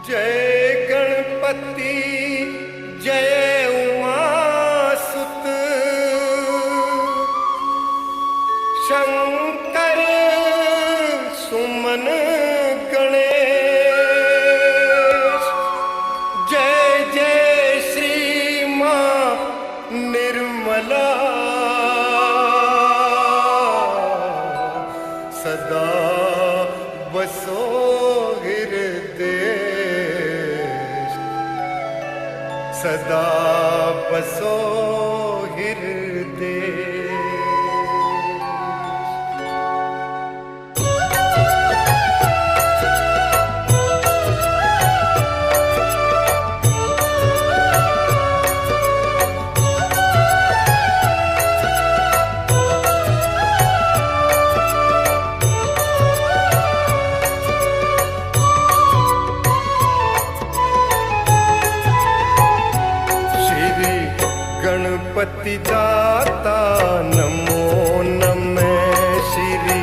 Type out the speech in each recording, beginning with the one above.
जय गणपति जय उमासुत शंकर सुमन गणेश। जय जय श्री मां निर्मला सदा बसो हृदय सदा बसो हृदय। गणपति दाता नमो नमः। श्री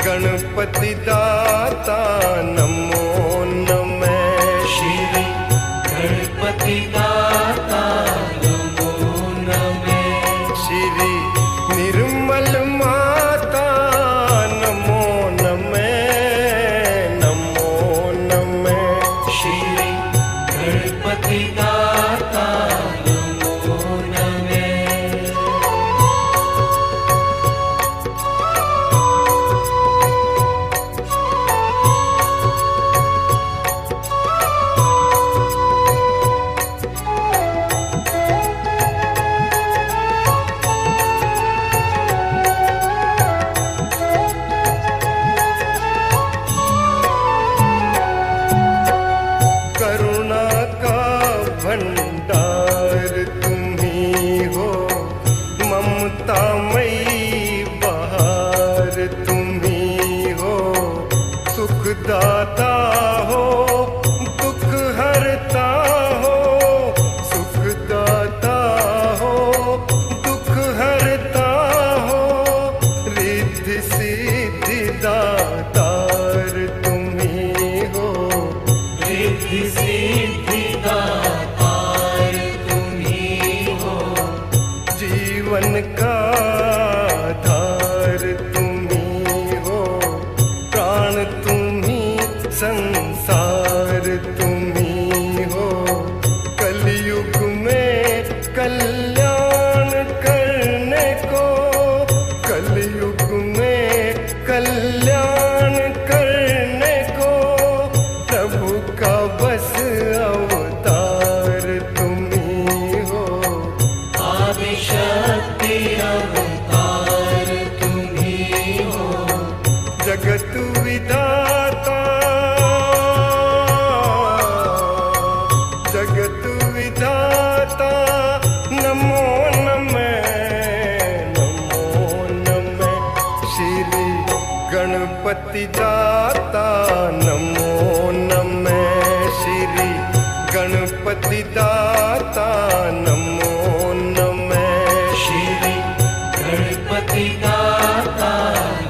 गणपति दाता नमो नमः। श्री गणपति दाता नमो नमः। श्री निर्मल माता नमो नमः नमो नमः। श्री गणपति दाता भंडार तुम्ही हो, ममतामयी बहार तुम्ही हो। सुखदाता हो, दुख हरता हो। सुखदाता हो, दुख हरता हो। रिद्धि सिद्धि दातार तुम्ही हो। रिद्धि सिद्धि जीवन का आधार तुम्ही हो। प्राण तुम्ही संसार तुम्ही हो। कलयुग में कल्याण करने को, कलयुग में कल्याण करने को प्रभु का बस अवतार तुम्ही हो। शक्ति अवतार तुम्ही हो। जगत विधाता, जगत विधाता नमो नमः नमो नमः। श्री गणपति दाता नमो नमः। श्री गणपति दाता नमो गणपति दाता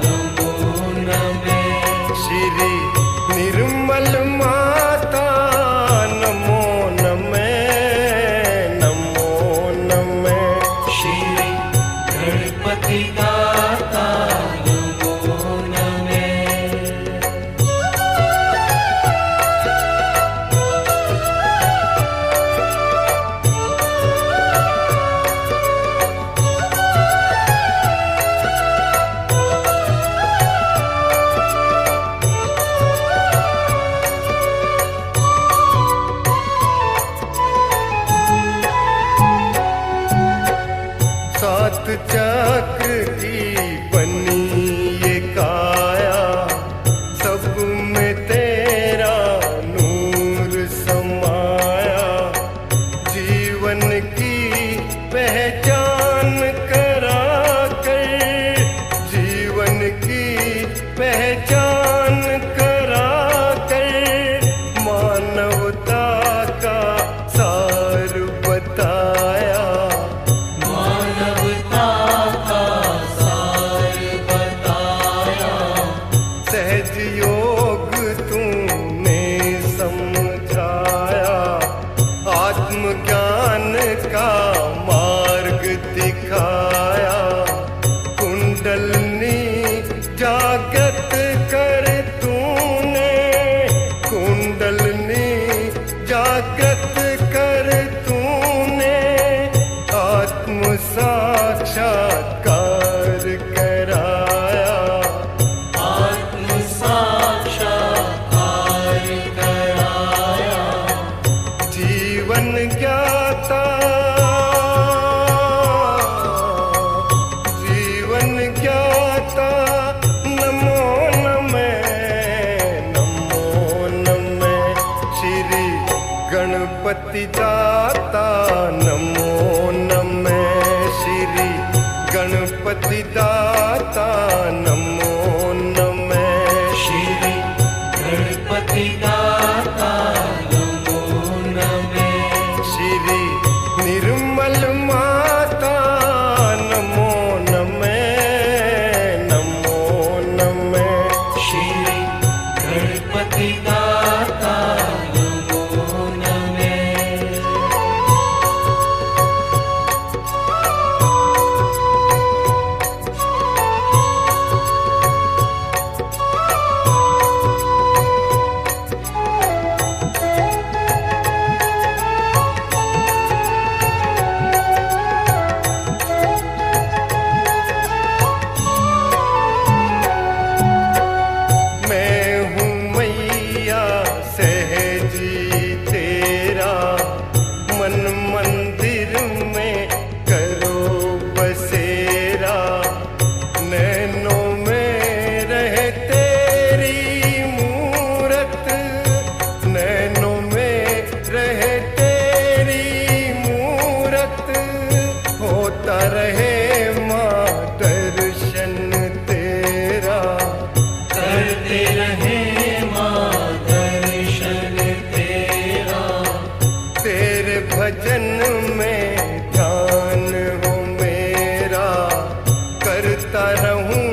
नमो नमः। श्री निर्मल माता नमो नमः नमो नमः। श्री गणपति दाता नमो नमः। सात चक्र की बनी ये काया, सब में तेरा नूर समाया। जीवन की पहचान करा कर, जीवन की पहचान करा कर। मानवता का सार बताया। सहज योग तूने समझा। गणपति दाता नमो नमः। श्री गणपति दाता नमो नमः। श्री गणपति दाता नमो नमः। श्री निर्मल माता नमो नमः। नमो नमः। श्री गणपति दाता नमो नमः। मैं हूँ मैया सहजी तेरा, मन मंदिर में करो बसेरा। नैनों में रहे तेरी मूरत, नैनों में रहे तेरी मूरत। होता रहे माँ दर्शन तेरा, करते रहे माँ दर्शन तेरा। तेरे भजन में ध्यान हो मेरा। करता रहूं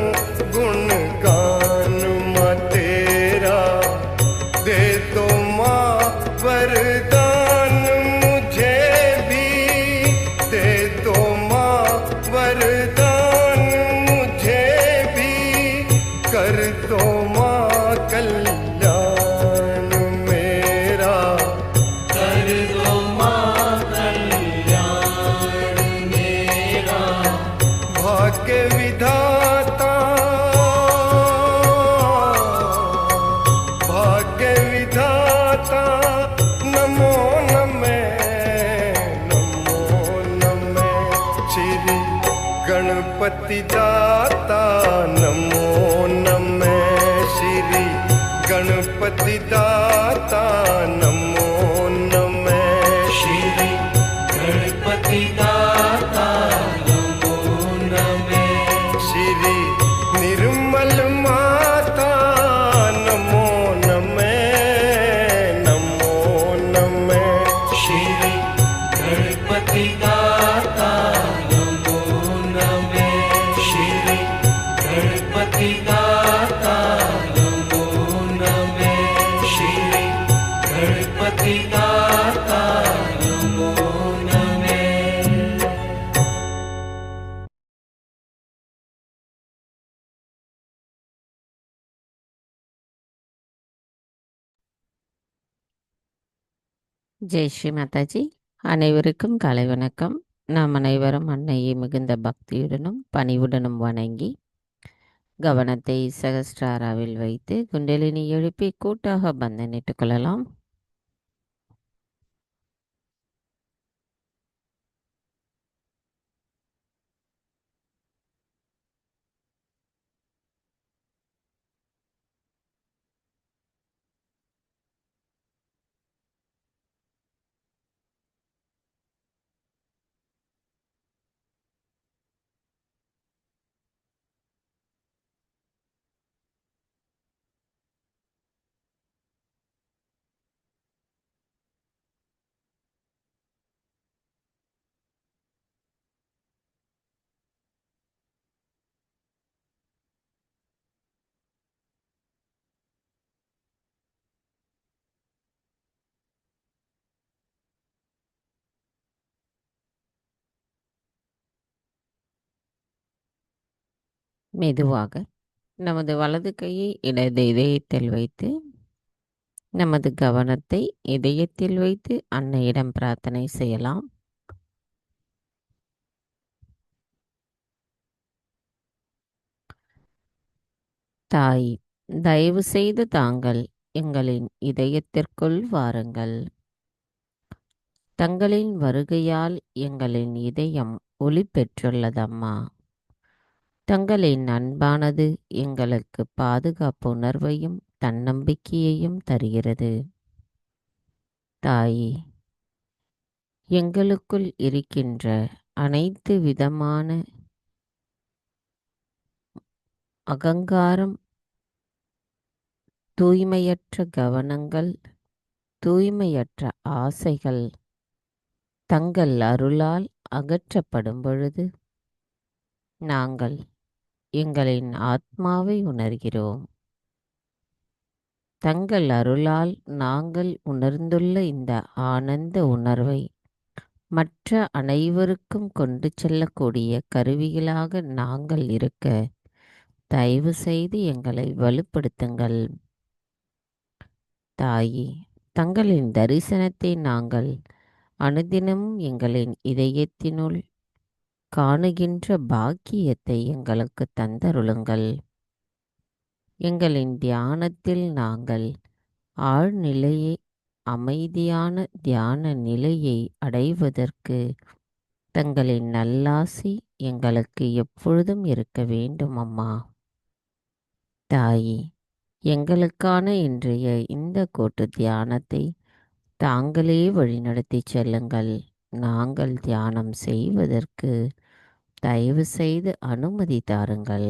गुणगान माँ तेरा। दे दो माँ वरदान मुझे भी, दे दो माँ वरदान मुझे भी। कर दो माँ कल्याण मेरा। कर दो माँ कल्याण मेरा। भाग्य विधाता, भाग्य विधाता नमो नमः। नमो नमः। श्री गणपति दाता नमो नमः। श्री गणपति दाता नमो नमः। श्री गणपति दाता नमो नमः। श्री निर्मल माता नमो नमः। नमो नमः। श्री गणपति दाता नमो नमः। श्री गणपति दाता नमो नमः। श्री गणपति दाता नमो नमः। ஜெய் ஸ்ரீ மாதாஜி. அனைவருக்கும் காலை வணக்கம். நாம் அனைவரும் அன்னையை மிகுந்த பக்தியுடனும் பணிவுடனும் வணங்கி கவனத்தை சகஸ்ராராவில் வைத்து குண்டலினி எழுப்பி கூட்டாக பந்தனிட்டுக் கொள்ளலாம். மெதுவாக நமது வலது கையை இடது இதயத்தில் வைத்து நமது கவனத்தை இதயத்தில் வைத்து அன்னையிடம் பிரார்த்தனை செய்யலாம். தாய், தயவு செய்து தாங்கள் எங்களின் இதயத்திற்குள் வாருங்கள். தங்களின் வருகையால் எங்களின் இதயம் ஒளி பெற்றுள்ளதம்மா. தங்களின் அன்பானது எங்களுக்கு பாதுகாப்பு உணர்வையும் தன்னம்பிக்கையையும் தருகிறது. தாயே, எங்களுக்குள் இருக்கின்ற அனைத்து விதமான அகங்காரம், தூய்மையற்ற கவனங்கள், தூய்மையற்ற ஆசைகள் தங்கள் அருளால் அகற்றப்படும் பொழுது நாங்கள் எங்களின் ஆத்மாவை உணர்கிறோம். தங்கள் அருளால் நாங்கள் உணர்ந்துள்ள இந்த ஆனந்த உணர்வை மற்ற அனைவருக்கும் கொண்டு செல்லக்கூடிய கருவிகளாக நாங்கள் இருக்க தயவு செய்து எங்களை வலுப்படுத்துங்கள். தாயே, தங்களின் தரிசனத்தை நாங்கள் அனுதினமும் எங்களின் இதயத்தினுள் காணுகின்ற பாக்கியத்தை எங்களுக்கு தந்தருளுங்கள். எங்களின் தியானத்தில் நாங்கள் ஆழ்நிலையை, அமைதியான தியான நிலையை அடைவதற்கு தங்களின் நல்லாசி எங்களுக்கு எப்பொழுதும் இருக்க வேண்டும் அம்மா. தாயே, எங்களுக்கான இன்றைய இந்த கூட்டு தியானத்தை தாங்களே வழிநடத்தி செல்லுங்கள். நாங்கள் தியானம் செய்வதற்கு தயவு செய்து அனுமதி தாருங்கள்.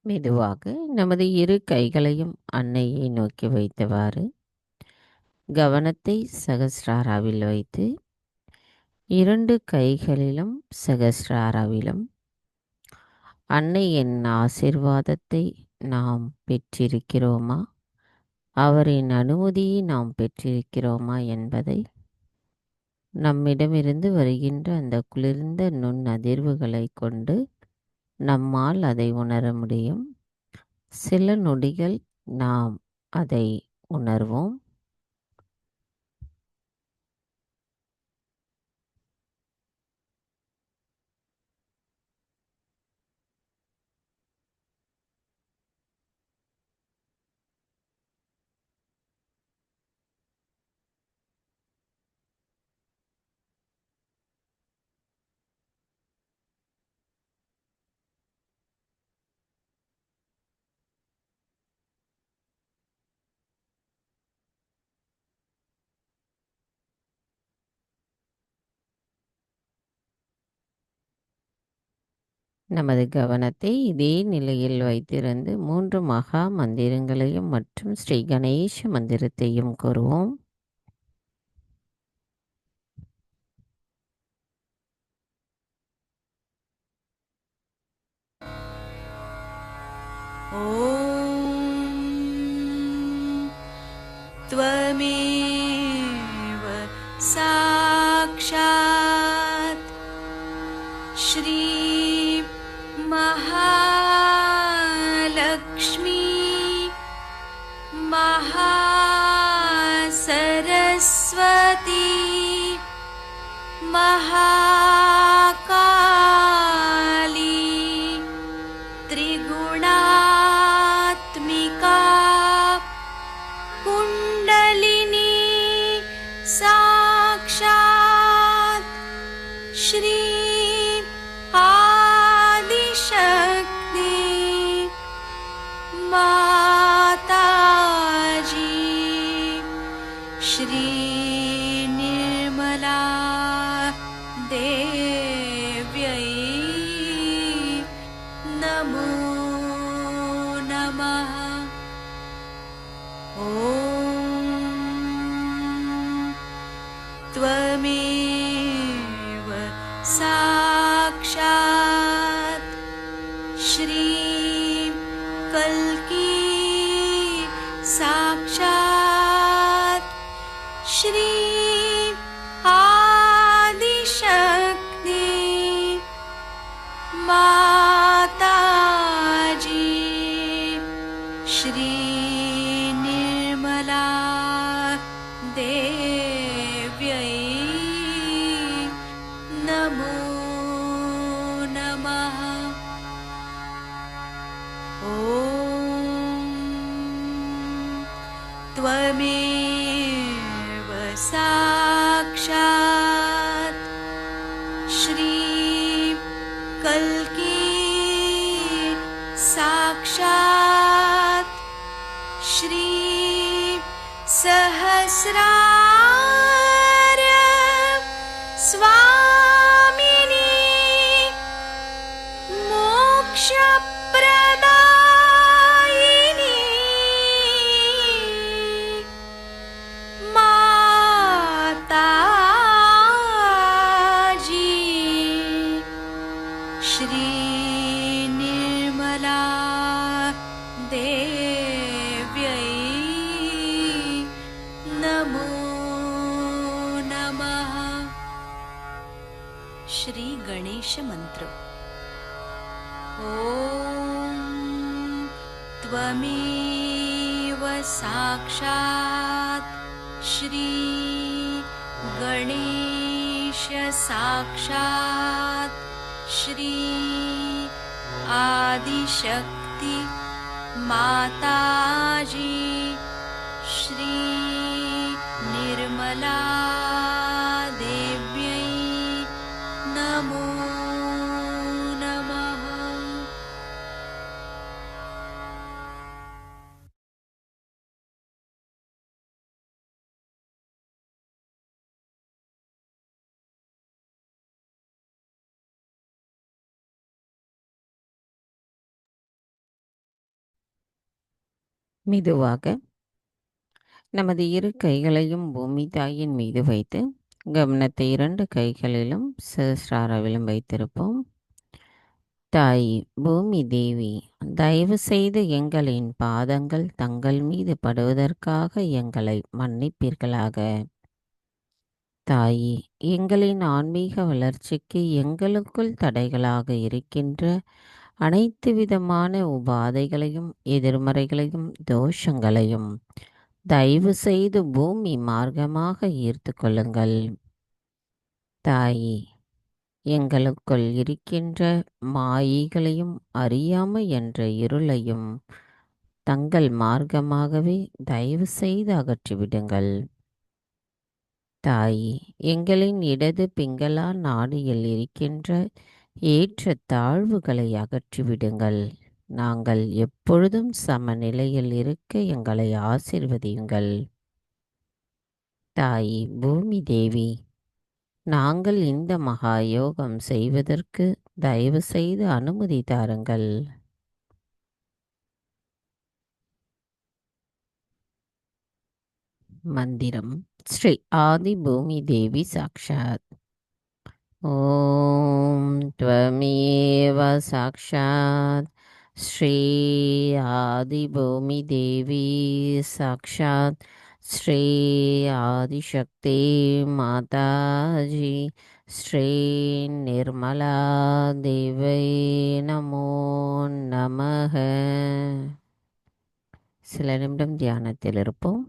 மெதுவாக நமது இரு கைகளையும் அன்னையை நோக்கி வைத்தவாறு கவனத்தை சகஸ்ராராவில் வைத்து இரண்டு கைகளிலும் சகஸ்ராராவிலும் அன்னையின் ஆசிர்வாதத்தை நாம் பெற்றிருக்கிறோமா, அவரின் அனுமதியை நாம் பெற்றிருக்கிறோமா என்பதை நம்மிடமிருந்து வருகின்ற அந்த குளிர்ந்த நுண் அதிர்வுகளை கொண்டு நம்மால் அதை உணர முடியும். சில நொடிகள் நாம் அதை உணர்வோம். நமது கவனத்தை இதே நிலையில் வைத்திருந்து 3 மகா மந்திரங்களையும் மற்றும் ஸ்ரீ கணேச மந்திரத்தையும் கூறுவோம். त्वमेव साक्षात् श्री महालक्ष्मी महासरस्वती महाकाली त्रिगुणात्मिका कुण्डलिनी साक्षात् श्री आदिशक्ति माताजी त्वमेव साक्षात् श्री कल्की साक्षात् श्री सहस्रार स्वामिनी मोक्षप्रदायिनी माताजी श्री निर्मला देव्यै नमो नमः। श्री गणेश मंत्र। ॐ त्वमेव साक्षात् श्री गणेश साक्षात् श्री आदिशक्ति माताजी श्री निर्मला देव्यै नमो नमः। மெதுவாக நமது இரு கைகளையும் பூமி தாயின் மீது வைத்து கவனத்தை 2 கைகளிலும் சஹஸ்ராராவிலும் வைத்திருப்போம். தாய் பூமி தேவி, தயவு செய்து எங்களின் பாதங்கள் தங்கள் மீது படுவதற்காக எங்களை மன்னிப்பீர்களாக. தாயே, எங்களின் ஆன்மீக வளர்ச்சிக்கு எங்களுக்குள் தடைகளாக இருக்கின்ற அனைத்து விதமான உபாதைகளையும் எதிர்மறைகளையும் தோஷங்களையும் தயவு செய்து பூமி மார்க்கமாக ஈர்த்து கொள்ளுங்கள். தாயே, எங்களுக்குள் இருக்கின்ற மாயைகளையும் அறியாமை என்ற இருளையும் தங்கள் மார்க்கமாகவே தயவு செய்து அகற்றிவிடுங்கள். தாயே, எங்களின் இடது பிங்களா நாடியில் இருக்கின்ற ஏற்ற தாழ்வுகளை அகற்றிவிடுங்கள். நாங்கள் எப்பொழுதும் சமநிலையில் இருக்க எங்களை ஆசீர்வதியுங்கள். தாயே பூமி தேவி, நாங்கள் இந்த மகா யோகம் செய்வதற்கு தயவு செய்து அனுமதி தாருங்கள். மந்திரம் ஸ்ரீ ஆதி பூமி தேவி சாக்ஷாத். ஓம் त्वमेव साक्षात् श्री आदिभूमि देवी साक्षात् श्री आदिशक्ति माताजी श्री निर्मला देवी नमो நமः. சில நிமிடம் தியானத்தில் இருப்போம்.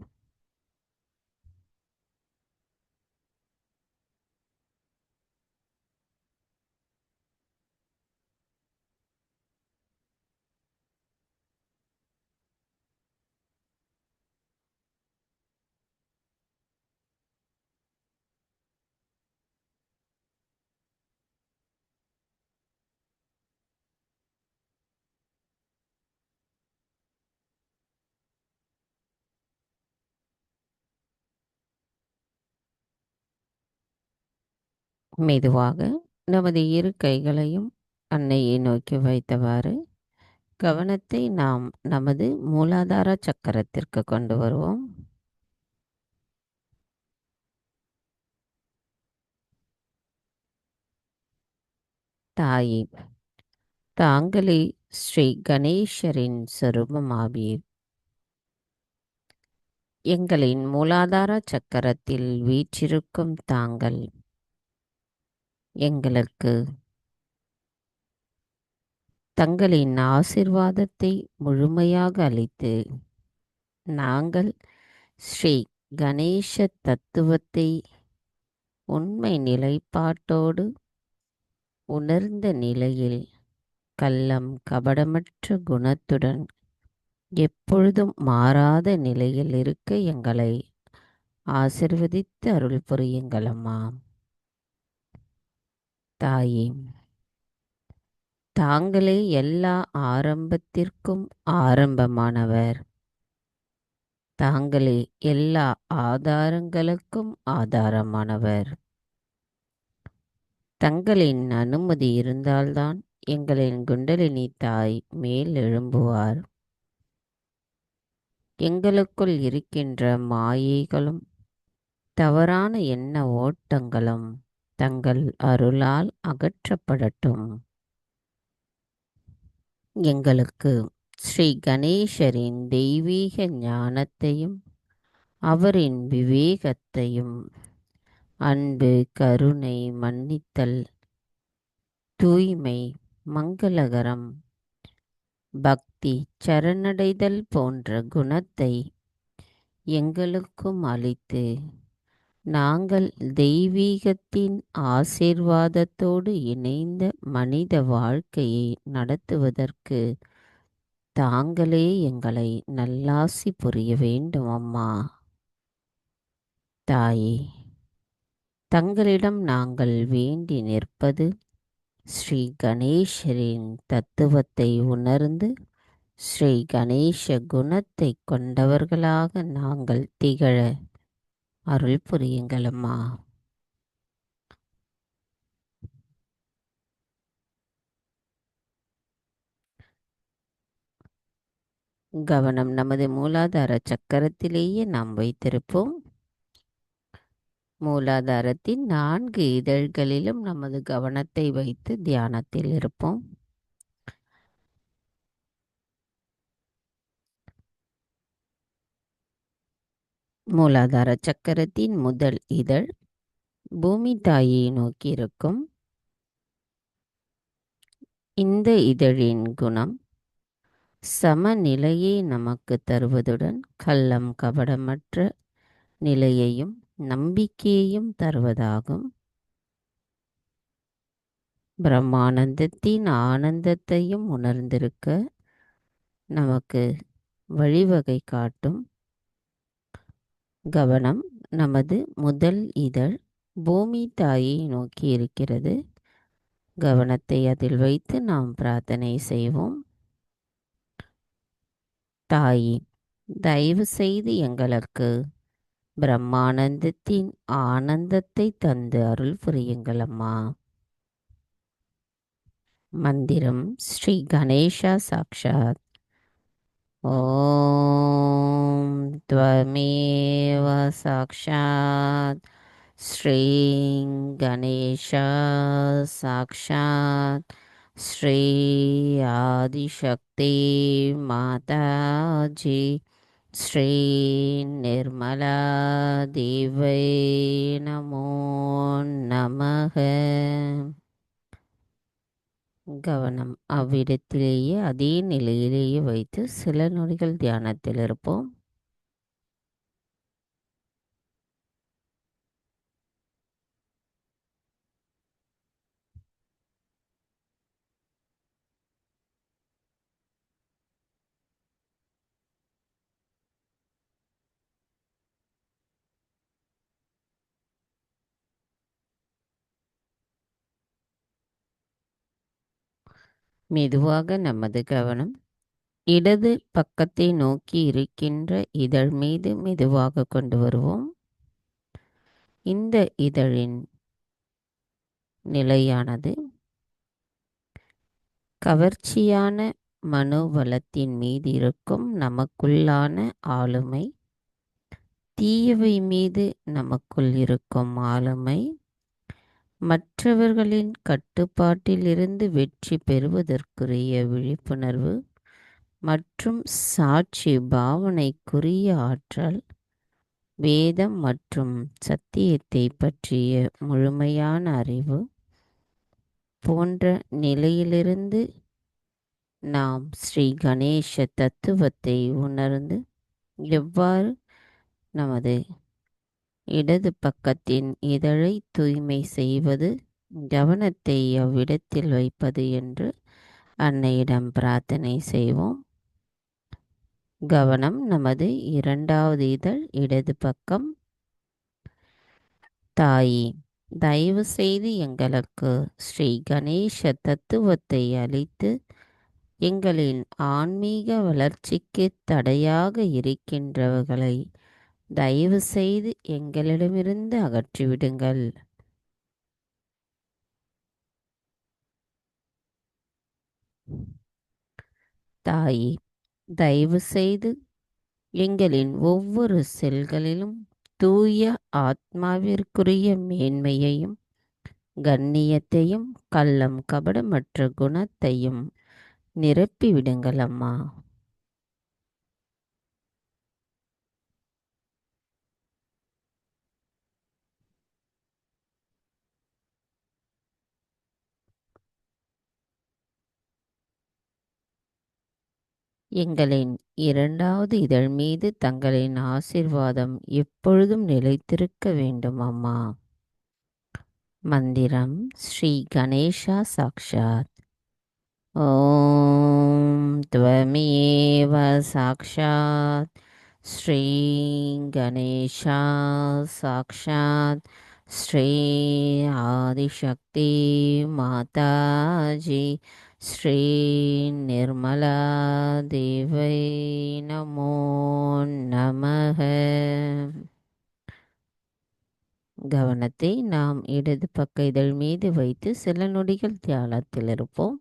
மெதுவாக நமது இரு கைகளையும் அன்னையை நோக்கி வைத்தவாறு கவனத்தை நாம் நமது மூலாதார சக்கரத்திற்கு கொண்டு வருவோம். தாயே, தாங்களே ஸ்ரீ கணேசரின் சொரூபமாவீர். எங்களின் மூலாதார சக்கரத்தில் வீற்றிருக்கும் தாங்கள் எங்களுக்கு தங்களின் ஆசிர்வாதத்தை முழுமையாக அளித்து நாங்கள் ஸ்ரீ கணேச தத்துவத்தை உண்மை நிலைப்பாட்டோடு உணர்ந்த நிலையில் கள்ளம் கபடமற்ற குணத்துடன் எப்பொழுதும் மாறாத நிலையில் இருக்க எங்களை ஆசிர்வதித்து அருள் புரியுங்கள் அம்மா. தாயே, தாங்களே எல்லா ஆரம்பத்திற்கும் ஆரம்பமானவர். தாங்களே எல்லா ஆதாரங்களுக்கும் ஆதாரமானவர். தங்களின் அனுமதி இருந்தால்தான் எங்களின் குண்டலினி தாய் மேல் எழும்புவார். எங்களுக்குள் இருக்கின்ற மாயைகளும் தவறான எண்ண ஓட்டங்களும் தங்கள் அருளால் அகற்றப்படட்டும். எங்களுக்கு ஸ்ரீ கணேசரின் தெய்வீக ஞானத்தையும் அவரின் விவேகத்தையும், அன்பு, கருணை, மன்னித்தல், தூய்மை, மங்களகரம், பக்தி, சரணடைதல் போன்ற குணத்தை எங்களுக்கும் அளித்து நாங்கள் தெய்வீகத்தின் ஆசீர்வாதத்தோடு இணைந்த மனித வாழ்க்கையை நடத்துவதற்கு தாங்களே எங்களை நல்லாசி புரிய வேண்டும் அம்மா. தாயே, தங்களிடம் நாங்கள் வேண்டி நிற்பது ஸ்ரீ கணேசரின் தத்துவத்தை உணர்ந்து ஸ்ரீ கணேச குணத்தை கொண்டவர்களாக நாங்கள் திகழ அருள் புரியுங்களம்மா. கவனம் நமது மூலாதார சக்கரத்திலேயே நாம் வைத்திருப்போம். மூலாதாரத்தின் 4 இதழ்களிலும் நமது கவனத்தை வைத்து தியானத்தில் இருப்போம். மூலாதார சக்கரத்தின் முதல் இதழ் பூமி தாயை நோக்கி இருக்கும். இந்த இதழின் குணம் சமநிலையை நமக்கு தருவதுடன் கள்ளம் கபடமற்ற நிலையையும் நம்பிக்கையையும் தருவதாகும். பிரம்மானந்தத்தின் ஆனந்தத்தையும் உணர்ந்திருக்க நமக்கு வழிவகை காட்டும். கவனம் நமது முதல் இதழ் பூமி தாயை நோக்கி இருக்கிறது. கவனத்தை அதில் வைத்து நாம் பிரார்த்தனை செய்வோம். தாயே, தயவு செய்து எங்களுக்கு பிரம்மானந்தத்தின் ஆனந்தத்தை தந்து அருள் புரியுங்கள் அம்மா. மந்திரம் ஸ்ரீ கணேசா சாக்ஷாத். ஓம் த்வமேவ சாக்ஷாத் ஸ்ரீ கணேசா சாக்ஷாத் ஸ்ரீ ஆதிசக்தி மாதாஜி ஸ்ரீ நிர்மலா தேவை நமோ நமக. கவனம் அவ்விடத்திலேயே அதே நிலையிலேயே வைத்து சில நொடிகள் தியானத்தில் இருப்போம். மெதுவாக நமது கவனம் இடது பக்கத்தை நோக்கி இருக்கின்ற இதழ் மீது மெதுவாக கொண்டு வருவோம். இந்த இதழின் நிலையானது கவர்ச்சியான மனோபலத்தின் மீது இருக்கும் நமக்குள்ளான ஆளுமை, தீயவை மீது நமக்குள் இருக்கும் ஆளுமை, மற்றவர்களின் கட்டுப்பாட்டிலிருந்து வெற்றி பெறுவதற்குரிய விழிப்புணர்வு மற்றும் சாட்சி பாவனைக்குரிய ஆற்றல், வேதம் மற்றும் சத்தியத்தை பற்றிய முழுமையான அறிவு போன்ற நிலையிலிருந்து நாம் ஸ்ரீ கணேச தத்துவத்தை உணர்ந்து எவ்வாறு நமது இடது பக்கத்தின் இதழை தூய்மை செய்வது, கவனத்தை அவ்விடத்தில் வைப்பது என்று அன்னையிடம் பிரார்த்தனை செய்வோம். கவனம் நமது இரண்டாவது இதழ் இடது பக்கம். தாயே, தயவு செய்து எங்களுக்கு ஸ்ரீ கணேச தத்துவத்தை அளித்து எங்களின் ஆன்மீக வளர்ச்சிக்கு தடையாக இருக்கின்றவர்களை தயவு செய்து எங்களிடமிருந்து அகற்றிவிடுங்கள். தாயே, தயவு செய்து எங்களின் ஒவ்வொரு செல்களிலும் தூய ஆத்மாவிற்குரிய மேன்மையையும் கண்ணியத்தையும் கள்ளம் கபடமற்ற குணத்தையும் நிரப்பிவிடுங்கள் அம்மா. எங்களின் இரண்டாவது இதழ் மீது தங்களின் ஆசிர்வாதம் எப்பொழுதும் நிலைத்திருக்க வேண்டும் அம்மா. மந்திரம் ஸ்ரீ கணேசா சாக்ஷாத். ஓம் त्वमेव சாக்ஷாத் ஸ்ரீ கணேசா சாக்ஷாத் ஸ்ரீ ஆதிசக்தி மாதாஜி ஸ்ரீ நிர்மலா தேவை நமோ நமः. கவனத்தை நாம் இடது பக்க இதழ் மீது வைத்து சில நொடிகள் தியானத்தில் இருப்போம்.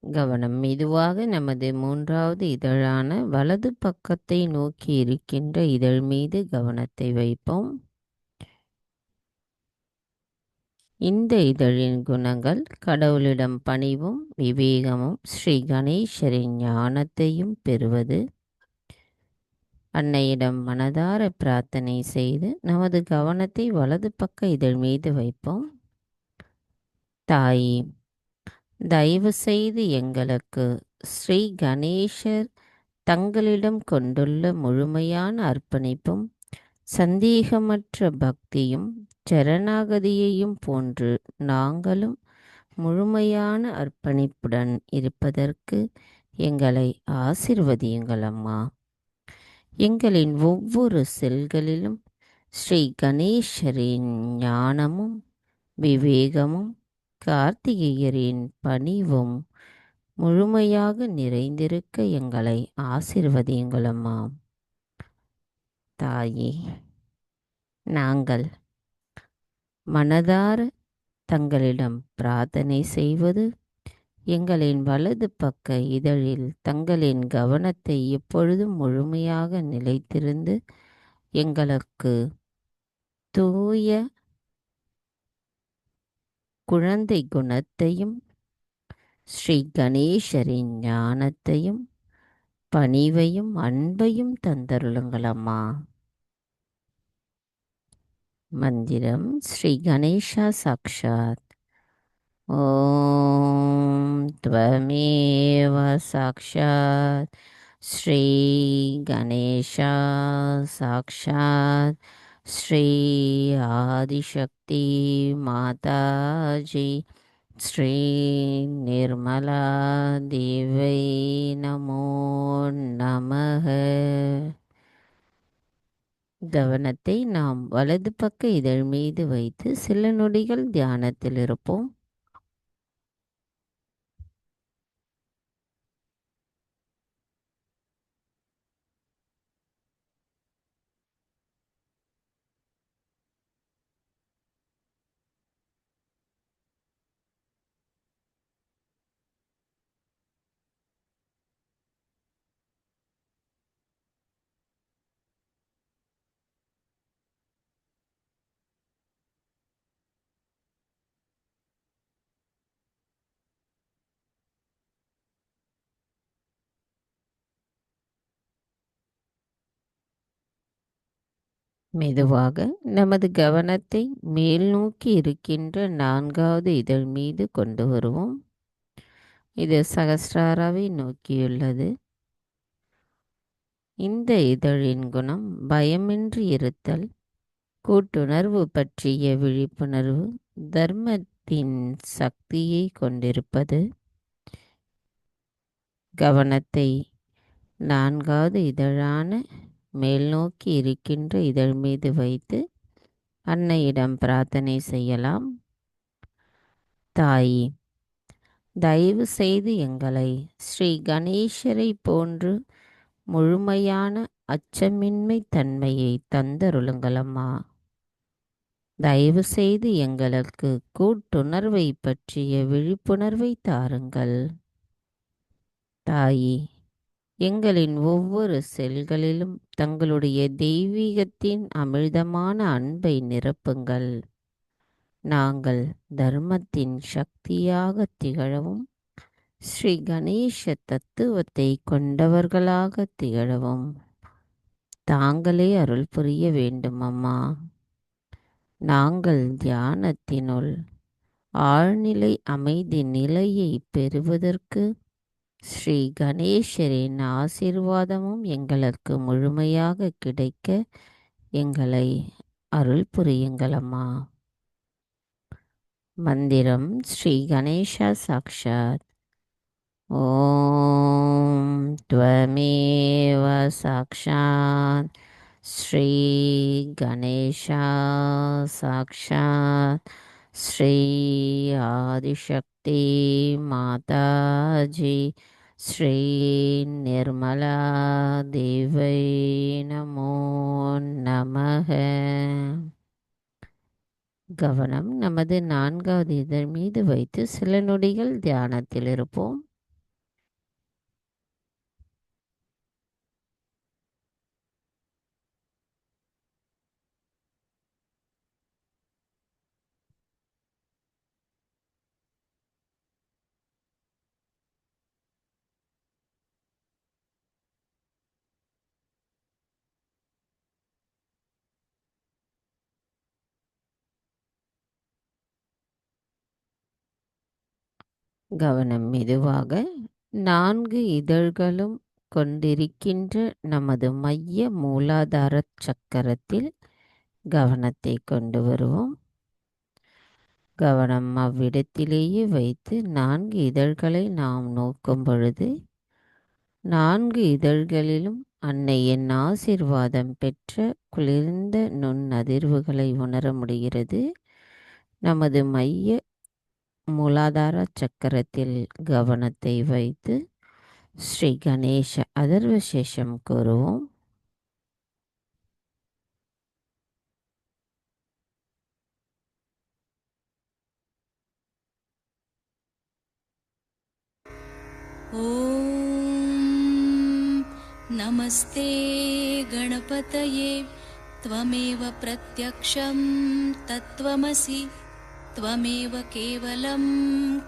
கவனம் மெதுவாக நமது மூன்றாவது இதழான வலது பக்கத்தை நோக்கி இருக்கின்ற இதழ் மீது கவனத்தை வைப்போம். இந்த இதழின் குணங்கள் கடவுளிடம் பணிவும் விவேகமும் ஸ்ரீ கணேசரின் ஞானத்தையும் பெறுவது. அன்னையிடம் மனதார பிரார்த்தனை செய்து நமது கவனத்தை வலது பக்க இதழ் மீது வைப்போம். தாயே, தயவு செய்து எங்களுக்கு ஸ்ரீ கணேசர் தங்களிடம் கொண்டுள்ள முழுமையான அர்ப்பணிப்பும் சந்தேகமற்ற பக்தியும் சரணாகதியையும் போன்று நாங்களும் முழுமையான அர்ப்பணிப்புடன் இருப்பதற்கு எங்களை ஆசிர்வதியுங்கள் அம்மா. எங்களின் ஒவ்வொரு செல்களிலும் ஸ்ரீ கணேசரின் ஞானமும் விவேகமும் கார்த்திகேயரின் பணிவும் முழுமையாக நிறைந்திருக்க எங்களை ஆசிர்வதியுங்கள் அம்மா. தாயே, நாங்கள் மனதார தங்களிடம் பிரார்த்தனை செய்வது எங்களின் வலது பக்க இதழில் தங்களின் கவனத்தை எப்பொழுதும் முழுமையாக நிலைத்திருந்து எங்களுக்கு தூய குழந்தை குணத்தையும் ஸ்ரீ கணேசரின் ஞானத்தையும் பணிவையும் அன்பையும் தந்தருளுங்கள் அம்மா. மந்திரம் ஸ்ரீ கணேசா சாக்ஷாத். ஓம் त्वमेव சாக்ஷாத் ஸ்ரீ கணேசா சாக்ஷாத் ஸ்ரீ ஆதிசக்தி மாதாஜி ஸ்ரீ நிர்மலா தேவை நமோ நமः. கவனத்தை நாம் வலது பக்க இதழ் மீது வைத்து சில நொடிகள் தியானத்தில் இருப்போம். மெதுவாக நமது கவனத்தை மேல் நோக்கி இருக்கின்ற 4வது இதழ் மீது கொண்டு வருவோம். இது சகஸ்ராராவை நோக்கியுள்ளது. இந்த இதழின் குணம் பயமின்றி இருத்தல், கூட்டுணர்வு பற்றிய விழிப்புணர்வு, தர்மத்தின் சக்தியை கொண்டிருப்பது. கவனத்தை 4வது இதழான மேல் நோக்கி இருக்கின்ற இதழ் மீது வைத்து அன்னையிடம் பிரார்த்தனை செய்யலாம். தாயி, தயவு செய்து எங்களை ஸ்ரீ கணேசரை போன்று முழுமையான அச்சமின்மை தன்மையை தந்தருளுங்களம்மா. தயவு செய்து எங்களுக்கு கூட்டுணர்வை பற்றிய விழிப்புணர்வை தாருங்கள். தாயி, எங்களின் ஒவ்வொரு செல்களிலும் தங்களுடைய தெய்வீகத்தின் அமிழ்தமான அன்பை நிரப்புங்கள். நாங்கள் தர்மத்தின் சக்தியாக திகழவும் ஸ்ரீ கணேச தத்துவத்தை கொண்டவர்களாக திகழவும் தாங்களே அருள் புரிய வேண்டும் அம்மா. நாங்கள் தியானத்தினுள் ஆழ்நிலை அமைதி நிலையை பெறுவதற்கு ஸ்ரீ கணேசரின் ஆசீர்வாதமும் எங்களுக்கு முழுமையாக கிடைக்க எங்களை அருள் புரியுங்களம்மா. மந்திரம் ஸ்ரீ கணேசா சாக்ஷாத். ஓம் த்வமேவ சாக்ஷாத் ஸ்ரீ கணேசா சாக்ஷாத் ஸ்ரீ ஆதிசக்தி மாதாஜி ஸ்ரீ நிர்மலா தேவை நமோ நமக. கவனம் நமது 4வது இதழ் மீது வைத்து சில நொடிகள் தியானத்தில் இருப்போம். கவனம் மெதுவாக 4 இதழ்களும் கொண்டிருக்கின்ற நமது மைய மூலாதார சக்கரத்தில் கவனத்தை கொண்டு வருவோம். கவனம் அவ்விடத்திலேயே வைத்து 4 இதழ்களை நாம் நோக்கும் பொழுது 4 இதழ்களிலும் அன்னையின் ஆசீர்வாதம் பெற்ற குளிர்ந்த நுண்ணதிர்வுகளை உணர முடிகிறது. நமது மைய மூலாதார சக்கரத்தில் கவனத்தை வைத்து ஸ்ரீ கணேச அதர்வசேஷம் கூறுவோம். ॐ नमस्ते गणपतये त्वमेव प्रत्यक्षं तत्त्वमसि त्वमेव केवलं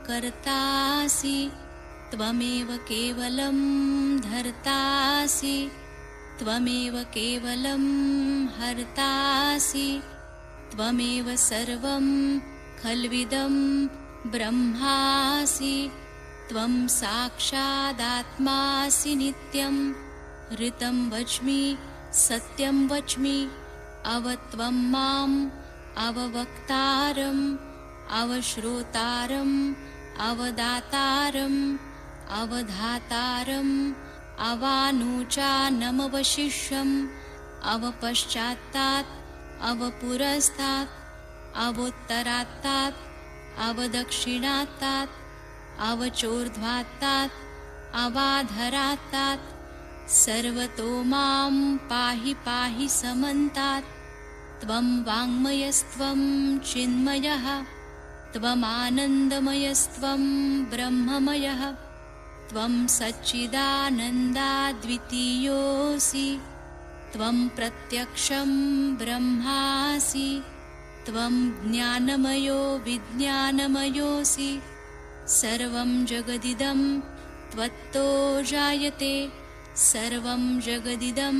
कर्तासि त्वमेव केवलं धर्तासि त्वमेव केवलं हर्तासि त्वमेव सर्वं खल्विदं ब्रह्मासि त्वं साक्षादात्मासि नित्यं ऋतं वच्मि सत्यं वच्मि अवत्वं माम् अववक्तारम् अवश्रोतारम् अवदातारम् अवधातारम् अवानुचानमवशिष्यम् अवपश्चात्तात् अवपुरस्तात् अवोत्तरात्तात् अवदक्षिणात्तात् अवचोर्ध्वात्तात् अवाधरात्तात् सर्वतो मां पाहि पाहि समन्तात् त्वं वाङ्मयस्त्वं चिन्मयः त्वमानन्दमयस्त्वं ब्रह्ममयः त्वं सच्चिदानन्दाद्वितीयोऽसि त्वं प्रत्यक्षं ब्रह्मासि त्वं ज्ञानमयो विज्ञानमयोऽसि सर्वं जगदिदं त्वत्तो जायते सर्वं जगदिदं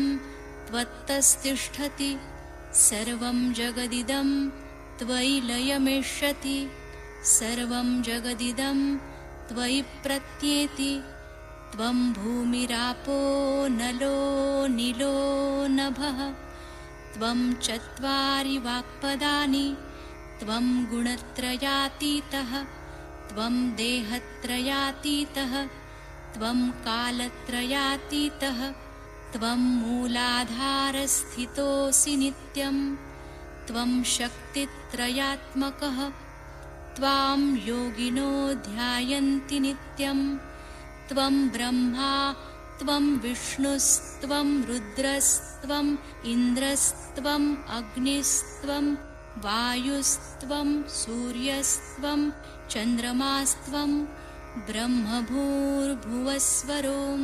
त्वत्तस्तिष्ठति सर्वं जगदिदं त्वयि लयमिष्यति सर्वं जगदिदं त्वयि प्रत्येति त्वं भूमिरापो नलो नीलो नभः त्वं चत्वारि वाक्पदानि त्वं गुणत्रयातीतः त्वं देहत्रयातीतः त्वं कालत्रयातीतः त्वं मूलाधारस्थितोऽसि नित्यं त्वं शक्तित्रयात्मकः त्वां योगिनो ध्यायन्ति नित्यं त्वं ब्रह्मा त्वं विष्णुस्त्वं रुद्रस्त्वम् इन्द्रस्त्वम् अग्निस्त्वं वायुस्त्वं सूर्यस्त्वं चन्द्रमास्त्वं ब्रह्मभूर्भुवस्वरों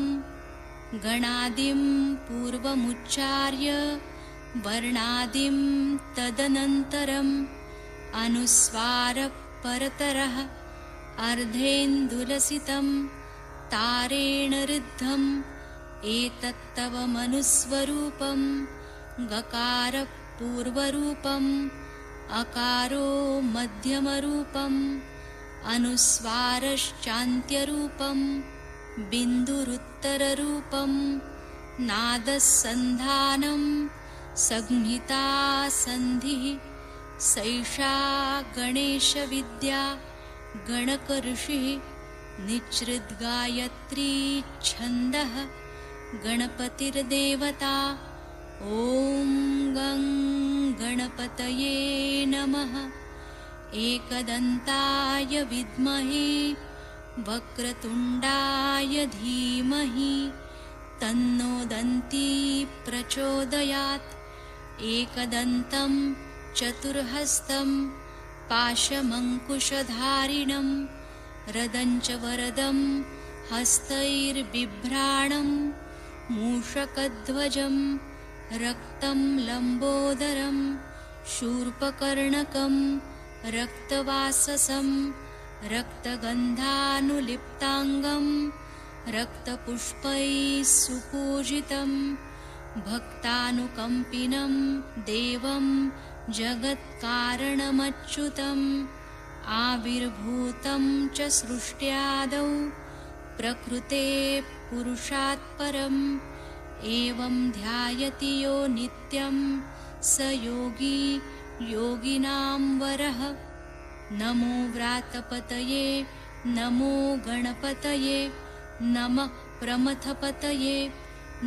गणादिं पूर्वमुच्चार्य वर्णादिं तदनन्तरम् अनुस्वारः परतरः अर्धेन्दुलसितं तारेण ऋद्धम् एतत्तव मनुस्वरूपं गकारः पूर्वरूपम् अकारो मध्यमरूपम् अनुस्वारश्चान्त्यरूपं बिन्दुरुत्तररूपं नादसन्धानं संहिता सन्धिः सैषा गणेशविद्या गणकऋषिः निच्छृद्गायत्री छन्दः गणपतिर्देवता ॐ गं गणपतये नमः एकदन्ताय विद्महे वक्रतुण्डाय धीमहि तन्नो दन्ती प्रचोदयात् एकदन्तं चतुर्हस्तं पाशमङ्कुशधारिणं रदञ्च वरदं हस्तैर्बिभ्राणं मूषकध्वजं रक्तं लम्बोदरं शूर्पकर्णकं रक्तवाससं रक्तगन्धानुलिप्ताङ्गं रक्तपुष्पैः सुपूजितं भक्तानुकम्पिनं देवं जगत्कारणमच्युतम् आविर्भूतं च सृष्ट्यादौ प्रकृते पुरुषात् परम् एवं ध्यायति यो नित्यं स योगी योगिनां वरः नमो व्रातपतये नमो गणपतये नमः प्रमथपतये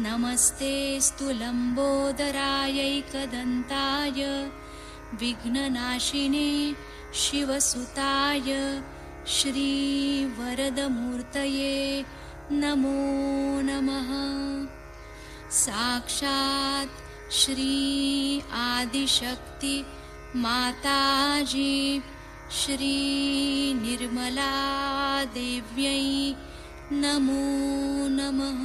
नमस्तेऽस्तु लम्बोदरायैकदन्ताय विघ्ननाशिने शिवसुताय श्रीवरदमूर्तये नमो नमः साक्षात् श्री आदिशक्ति माताजी श्री निर्मला देव्यै नमो नमः।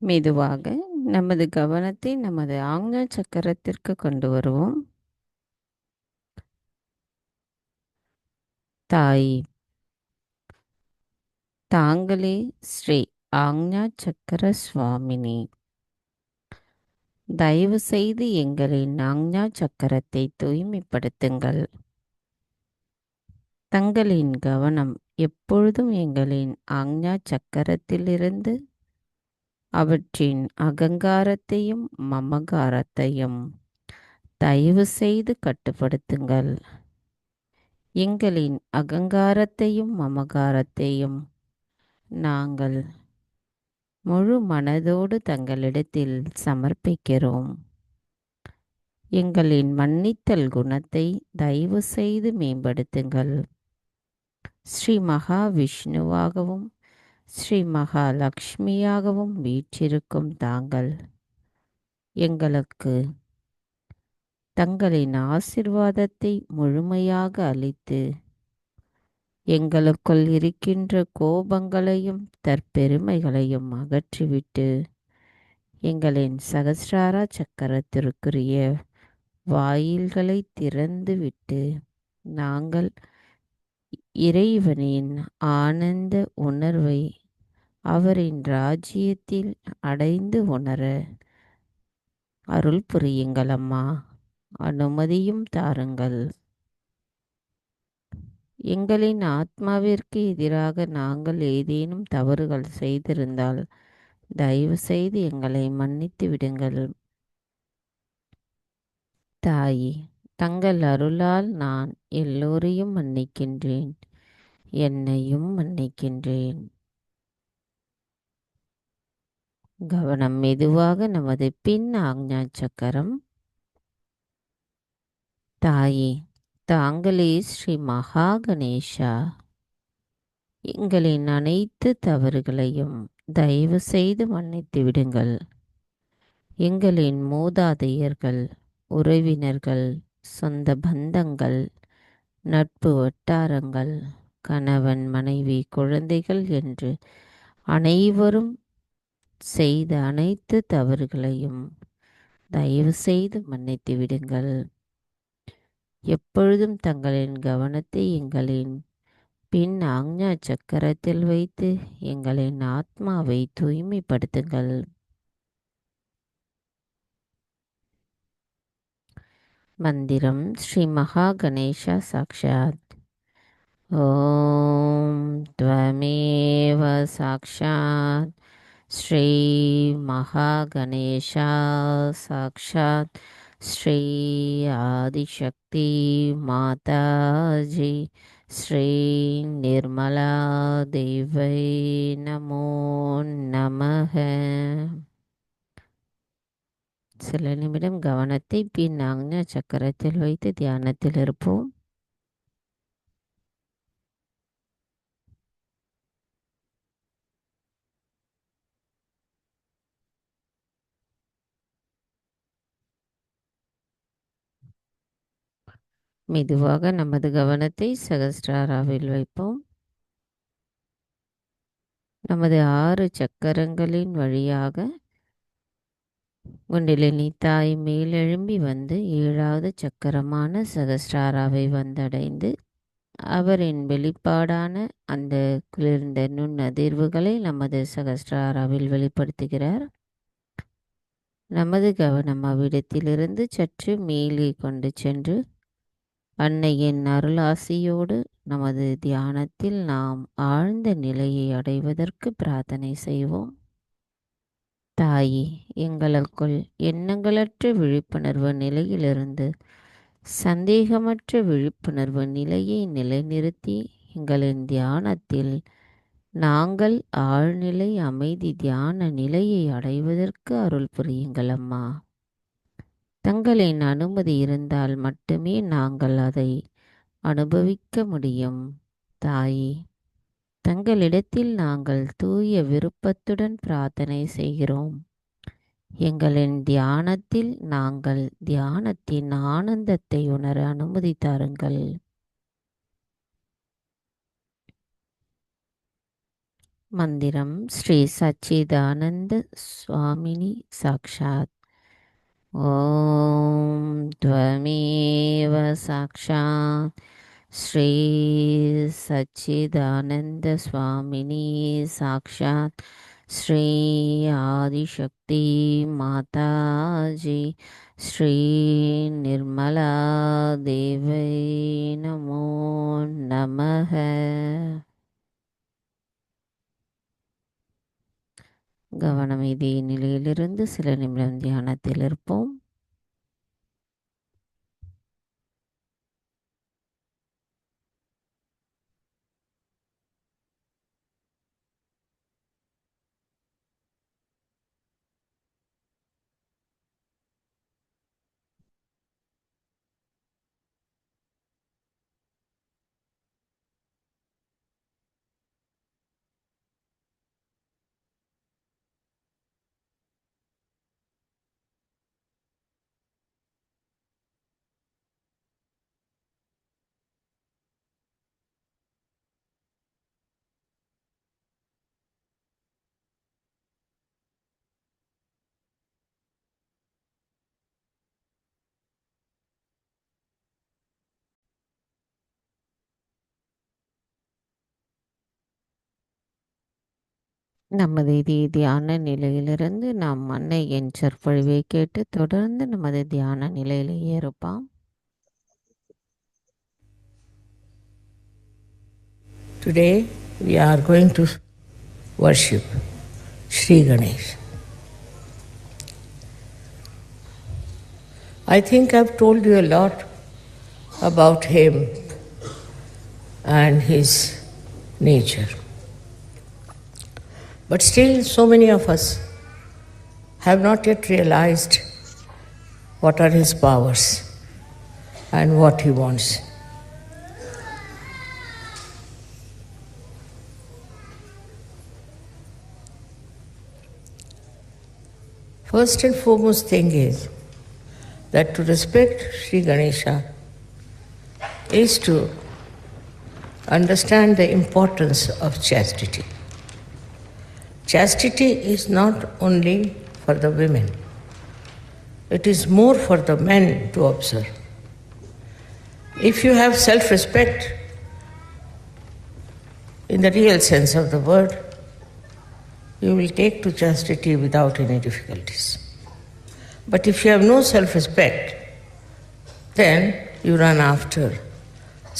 மெதுவாக நமது கவனத்தை நமது ஆக்ஞா சக்கரத்திற்கு கொண்டு வருவோம். தாய், தாங்களே ஸ்ரீ ஆக்ஞா சக்கர சுவாமினி. தயவு செய்து எங்களின் ஆக்ஞா சக்கரத்தை தூய்மைப்படுத்துங்கள். தங்களின் கவனம் எப்பொழுதும் எங்களின் ஆக்ஞா சக்கரத்திலிருந்து அவற்றின் அகங்காரத்தையும் மமகாரத்தையும் தயவு செய்து கட்டுப்படுத்துங்கள். எங்களின் அகங்காரத்தையும் மமகாரத்தையும் நாங்கள் முழு மனதோடு தங்களிடத்தில் சமர்ப்பிக்கிறோம். எங்களின் மன்னித்தல் குணத்தை தயவு செய்து மேம்படுத்துங்கள். ஸ்ரீ மகாவிஷ்ணுவாகவும் ஸ்ரீ மகாலட்சுமியாகவும் வீற்றிருக்கும் தாங்கள் எங்களுக்கு தங்களின் ஆசிர்வாதத்தை முழுமையாக அளித்து எங்களுக்குள் இருக்கின்ற கோபங்களையும் தற்பெருமைகளையும் அகற்றிவிட்டு எங்களின் சகஸ்ரார சக்கரத்திற்குரிய வாயில்களை திறந்துவிட்டு நாங்கள் இறைவனின் ஆனந்த உணர்வை அவரின் ராஜ்யத்தில் அடைந்து உணர அருள் புரியுங்கள் அம்மா. அனுமதியும் தாருங்கள். எங்களின் ஆத்மாவிற்கு எதிராக நாங்கள் ஏதேனும் தவறுகள் செய்திருந்தால் தயவு செய்து எங்களை மன்னித்து விடுங்கள். தாயே, தங்கள் அருளால் நான் எல்லோரையும் மன்னிக்கின்றேன், என்னையும் மன்னிக்கின்றேன். கவனம் மெதுவாக நமது பின் ஆக்ஞா சக்கரம். தாயே, தாங்களே ஸ்ரீ மகா கணேஷா, எங்களின் அனைத்து தவறுகளையும் தயவு செய்து மன்னித்து விடுங்கள். எங்களின் மூதாதையர்கள், உறவினர்கள், சொந்த பந்தங்கள், நட்பு வட்டாரங்கள், கணவன் மனைவி குழந்தைகள் என்று அனைவரும் செய்த அனைத்து தவறுகளையும் தயவு செய்து மன்னித்து விடுங்கள். எப்பொழுதும் தங்களின் கவனத்தை எங்களின் பின் ஆக்ஞா சக்கரத்தில் வைத்து எங்களின் ஆத்மாவை தூய்மைப்படுத்துங்கள். மந்திரம் ஸ்ரீ மகா கணேஷா சாக்ஷாத். ஓம் त्वमेव சாக்ஷாத் ஸ்ரீ மகா கணேஷா சாக்ஷாத் ஸ்ரீ ஆதிசக்தி மாதாஜி ஸ்ரீ நிர்மலா தேவை நமோ நமக. சில நிமிடம் கவனத்தை பின் ஆக்ஞா சக்கரத்தில் வைத்து தியானத்தில் இருப்போம். மெதுவாக நமது கவனத்தை சகஸ்ராராவில் வைப்போம். நமது 6 சக்கரங்களின் வழியாக குண்டலினி தாய் மேலெழும்பி வந்து 7வது சக்கரமான சகஸ்ராராவை வந்தடைந்து அவரின் வெளிப்பாடான அந்த குளிர்ந்த நுண்ணதிர்வுகளை நமது சகஸ்ராராவில் வெளிப்படுத்துகிறார். நமது கவனம் அவ்விடத்திலிருந்து சற்று மேலே கொண்டு சென்று அன்னையின் அருளாசியோடு நமது தியானத்தில் நாம் ஆழ்ந்த நிலையை அடைவதற்கு பிரார்த்தனை செய்வோம். தாயே, எங்களுக்குள் எண்ணங்களற்ற விழிப்புணர்வு நிலையிலிருந்து சந்தேகமற்ற விழிப்புணர்வு நிலையை நிலைநிறுத்தி எங்களின் தியானத்தில் நாங்கள் ஆழ்நிலை அமைதி தியான நிலையை அடைவதற்கு அருள் புரியுங்கள் அம்மா. தங்களின் அனுமதி இருந்தால் மட்டுமே நாங்கள் அதை அனுபவிக்க முடியும். தாயே, தங்களிடத்தில் நாங்கள் தூய விருப்பத்துடன் பிரார்த்தனை செய்கிறோம். எங்களின் தியானத்தில் நாங்கள் தியானத்தின் ஆனந்தத்தை உணர அனுமதி தாருங்கள். மந்திரம் ஸ்ரீ சச்சிதானந்த சுவாமினி சாக்ஷாத். ஓம் त्वमेव சாக்ஷாத் ஸ்ரீ சச்சிதானந்த சுவாமினி சாக்ஷாத் ஸ்ரீ ஆதிசக்தி மாதாஜி ஸ்ரீ நிர்மலா தேவை நமோ நமக. கவனம் இதே நிலையிலிருந்து சில நிமிடம் தியானத்தில் இருப்போம். நமது தியான நிலையிலிருந்து நாம் அன்னையின் சொற்பொழிவை கேட்டு தொடர்ந்து நமது தியான நிலையிலேயே இருப்போம். Today we are going to worship Sri Ganesh. I think I've told you a lot about him and his nature. But still, so many of us have not yet realized what are his powers and what he wants. First and foremost thing is that to respect Sri Ganesha is to understand the importance of chastity. Chastity is not only for the women, it is more for the men to observe. If you have self-respect in the real sense of the word, you will take to chastity without any difficulties. But if you have no self-respect, then you run after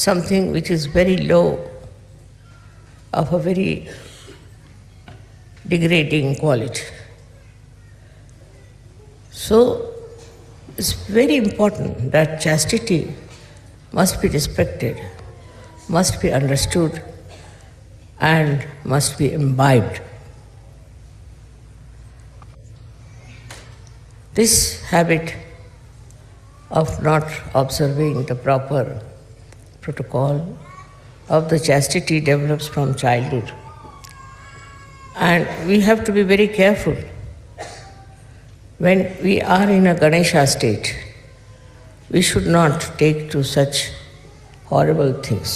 something which is very low, of a very degrading quality. So it's very important that chastity must be respected, must be understood, and must be imbibed. This habit of not observing the proper protocol of the chastity develops from childhood. And we have to be very careful when we are in a Ganesha state. We should not take to such horrible things.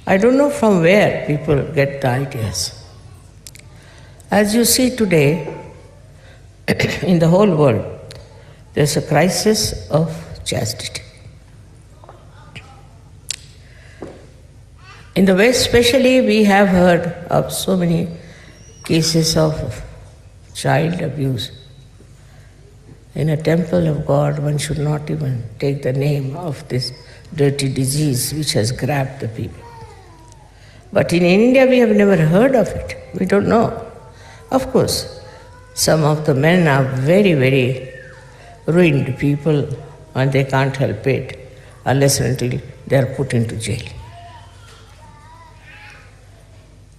I don't know from where people get the ideas. As you see today, in the whole world, there's a crisis of chastity. In the West especially, we have heard of so many cases of child abuse. In a temple of God, one should not even take the name of this dirty disease which has grabbed the people. But in India, we have never heard of it. We don't know. Of course, some of the men are very, very ruined people and they can't help it unless and until they are put into jail.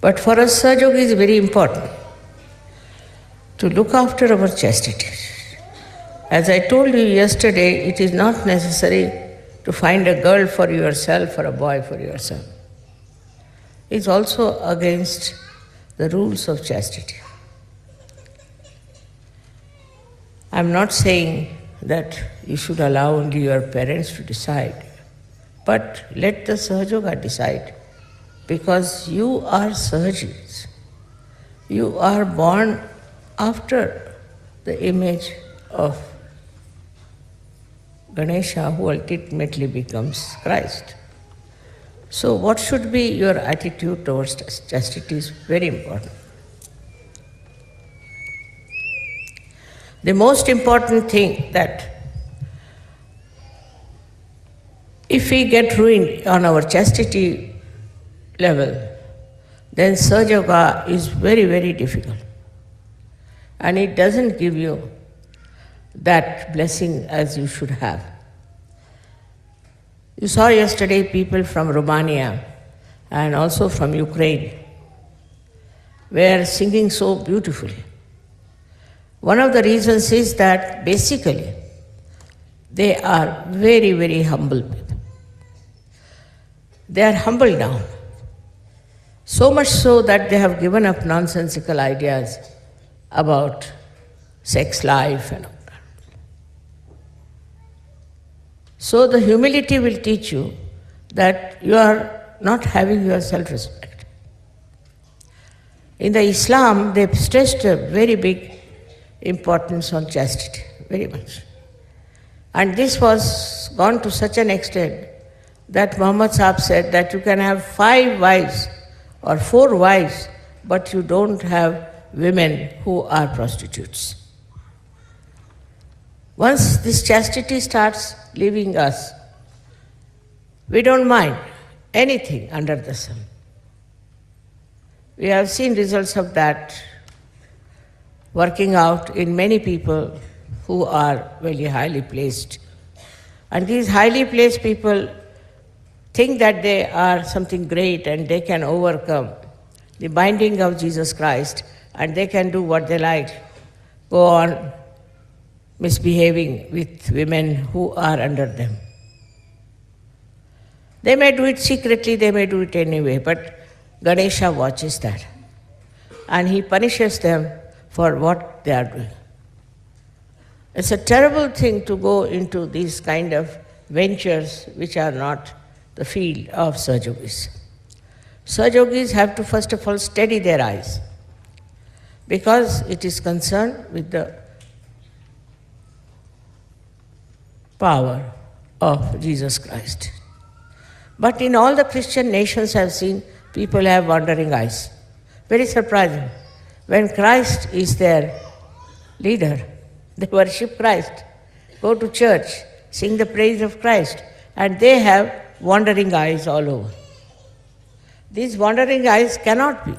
But for us, Sahaja is very important to look after our chastity. As I told you yesterday, it is not necessary to find a girl for yourself or a boy for yourself. It's also against the rules of chastity. I'm not saying that you should allow only your parents to decide, but let the Sahajoga decide, because you are Sahajis. You are born after the image of Ganesha, who ultimately becomes Christ. So what should be your attitude towards chastity is very important. The most important thing that if we get ruined on our chastity level, then Sahaja Yoga is very, very difficult. And it doesn't give you that blessing as you should have. You saw yesterday people from Romania and also from Ukraine were singing so beautifully. One of the reasons is that basically they are very, very humble people. They are humble down. So much so that they have given up nonsensical ideas about sex life and all that. So the humility will teach you that you are not having your self-respect. In the Islam, they stressed a very big importance on chastity, very much. And this was gone to such an extent that Muhammad Sahib said that you can have 5 wives or 4 wives but you don't have women who are prostitutes. Once this chastity starts leaving us, we don't mind anything under the sun. We have seen results of that working out in many people who are very highly placed. And these highly placed people think that they are something great and they can overcome the binding of Jesus Christ and they can do what they like, go on misbehaving with women who are under them. They may do it secretly, they may do it anyway, but Ganesha watches that and he punishes them for what they are doing. It's a terrible thing to go into these kind of ventures which are not the field of Sahaja-yogis. Sahaja-yogis have to first of all steady their eyes because it is concerned with the power of Jesus Christ. But in all the Christian nations I have seen people have wandering eyes. Very surprising. When Christ is their leader, they worship Christ, go to church, sing the praise of Christ, and they have wandering eyes all over. These wandering eyes cannot be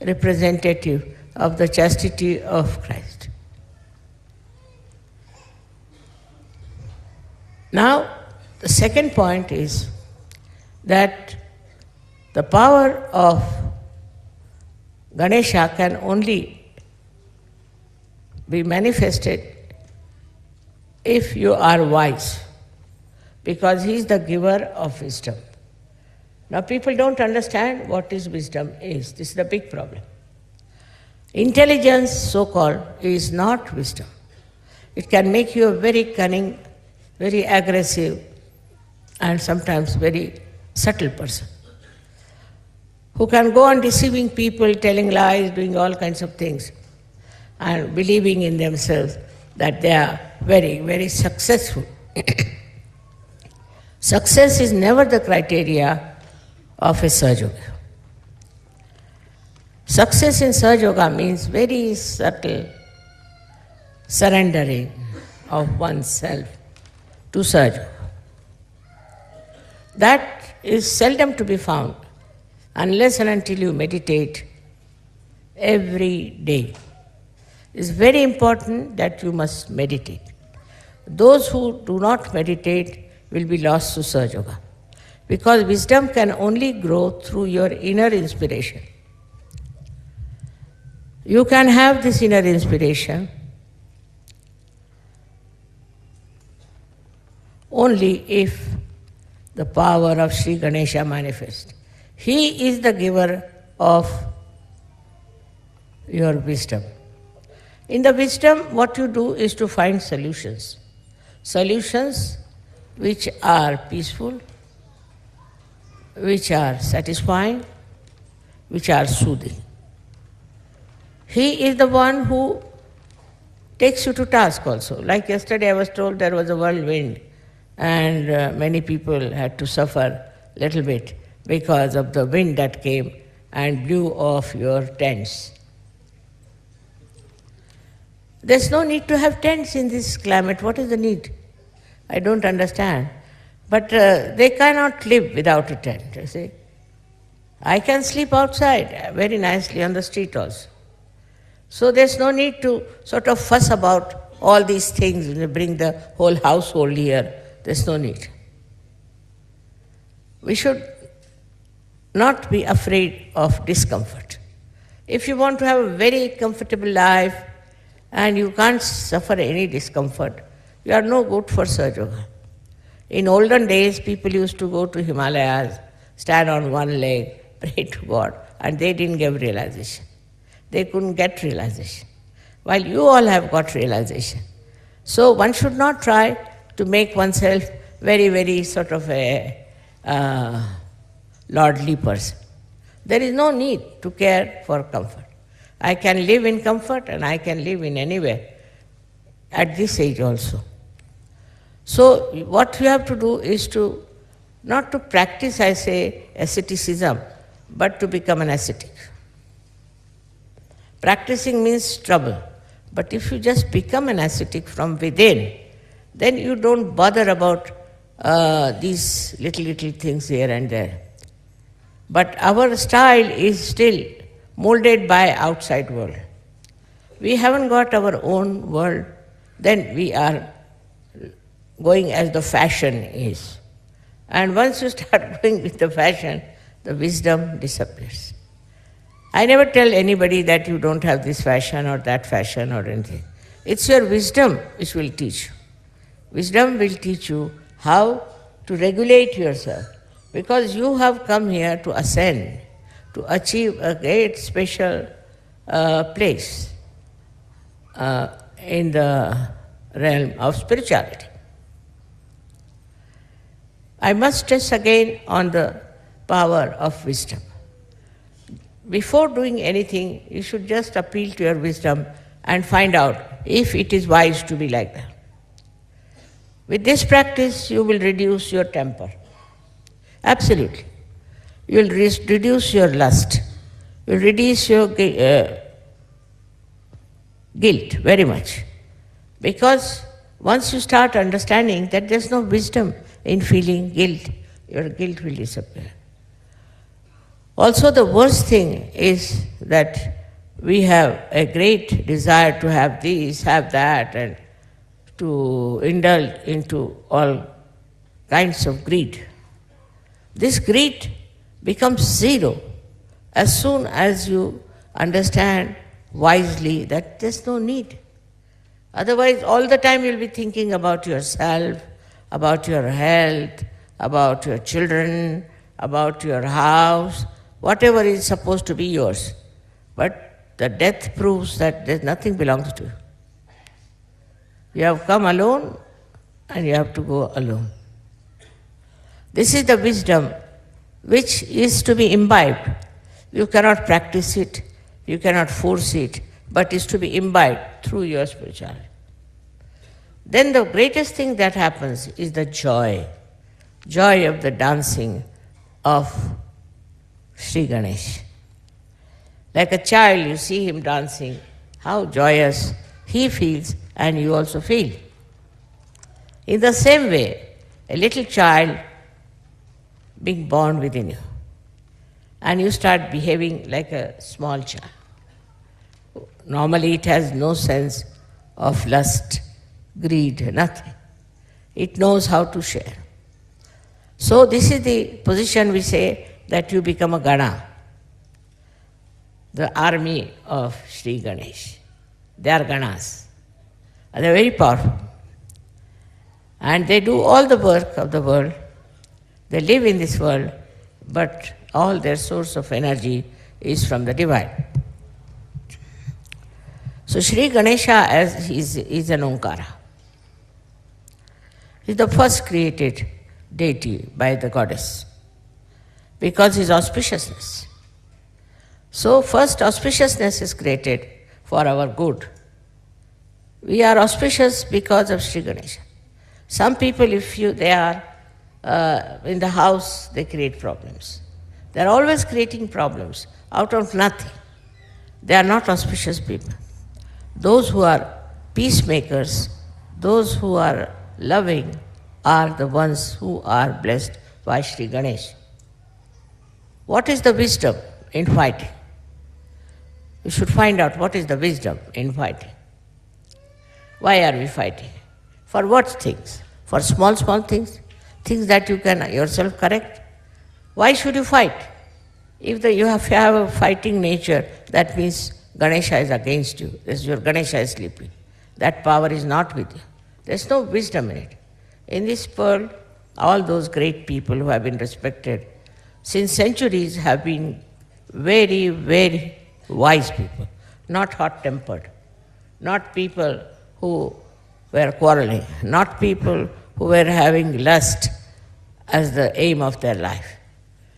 representative of the chastity of Christ. Now, the second point is that the power of Ganesha can only be manifested if you are wise, because he is the giver of wisdom. Now people don't understand what is wisdom is. This is the big problem. Intelligence, so-called, is not wisdom. It can make you a very cunning, very aggressive, and sometimes very subtle person who can go on deceiving people, telling lies, doing all kinds of things, and believing in themselves that they are very, very successful. Success is never the criteria of a Sahaja Yoga. Success in Sahaja Yoga means very subtle surrendering of oneself to Sahaja Yoga. That is seldom to be found unless and until you meditate every day. It's very important that you must meditate. Those who do not meditate will be lost to Sahaja Yoga, because wisdom can only grow through your inner inspiration. You can have this inner inspiration only if the power of Sri Ganesha manifests. He is the giver of your wisdom. In the wisdom, what you do is to find solutions. Solutions which are peaceful, which are satisfying, which are soothing. He is the one who takes you to task also. Like yesterday I was told there was a whirlwind and many people had to suffer a little bit because of the wind that came and blew off your tents. There's no need to have tents in this climate. What is the need? I don't understand. But they cannot live without a tent, you see. I can sleep outside very nicely on the street also. So there's no need to sort of fuss about all these things and bring the whole household here. There's no need. We should not be afraid of discomfort. If you want to have a very comfortable life and you can't suffer any discomfort, you are no good for Sahaja Yoga. In olden days, people used to go to Himalayas, stand on one leg, pray to God, and they didn't get realization. They couldn't get realization. While you all have got realization. So one should not try to make oneself very, very sort of a lordly person. There is no need to care for comfort. I can live in comfort and I can live in anywhere at this age also. So what you have to do is to, not to practice, I say, asceticism, but to become an ascetic. Practicing means trouble. But if you just become an ascetic from within, then you don't bother about these little things here and there. But our style is still molded by outside world. We haven't got our own world, then we are going as the fashion is. And once you start going with the fashion, the wisdom disappears. I never tell anybody that you don't have this fashion or that fashion or anything. It's your wisdom which will teach you. Wisdom will teach you how to regulate yourself, because you have come here to ascend, to achieve a great special place in the realm of spirituality. I must stress again on the power of wisdom. Before doing anything, you should just appeal to your wisdom and find out if it is wise to be like that. With this practice, you will reduce your temper. Absolutely. You will reduce your lust. You will reduce your guilt very much. Because once you start understanding that there is no wisdom in feeling guilt, your guilt will disappear. Also, the worst thing is that we have a great desire to have this, have that, and to indulge into all kinds of greed. This greed becomes zero as soon as you understand wisely that there's no need. Otherwise, all the time you'll be thinking about yourself, about your health, about your children, about your house, whatever is supposed to be yours. But the death proves that there's nothing belongs to you. You have come alone and you have to go alone. This is the wisdom which is to be imbibed. You cannot practice it, you cannot force it, but is to be imbibed through your spirituality. Then the greatest thing that happens is the joy of the dancing of Sri Ganesh. Like a child, you see him dancing, how joyous he feels and you also feel. In the same way, a little child being born within you, and you start behaving like a small child. Normally it has no sense of lust, greed, nothing. It knows how to share. So this is the position we say that you become a Gana, the army of Sri Ganesh. They are Ganas. And they are very powerful. And they do all the work of the world. They live in this world, but all their source of energy is from the divine. So Sri Ganesha is an Omkara. He is the first created deity by the goddess because his auspiciousness. So first auspiciousness is created for our good. We are auspicious because of Sri Ganesha. Some people, if they are in the house, they create problems. They are always creating problems out of nothing. They are not auspicious people. Those who are peacemakers, those who are loving, are the ones who are blessed by Sri Ganesh. What is the wisdom in fighting? You should find out what is the wisdom in fighting. Why are we fighting? For what things? For small things? Things that you can yourself correct? Why should you fight? If you have a fighting nature, that means Ganesha is against you. Your Ganesha is sleeping. That power is not with you. There's no wisdom in it. In this world, all those great people who have been respected since centuries have been very, very wise people, not hot-tempered, not people who were quarreling, not people who were having lust as the aim of their life.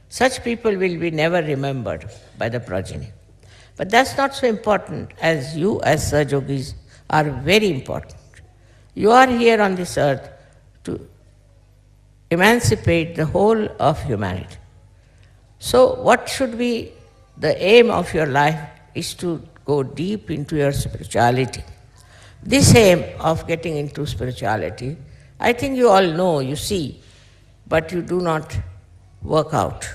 Such people will be never remembered by the progeny. But that's not so important, as you as Sahajogis are very important. You are here on this earth to emancipate the whole of humanity. So what should be the aim of your life is to go deep into your spirituality. This aim of getting into spirituality, I think you all know, you see, but you do not work out.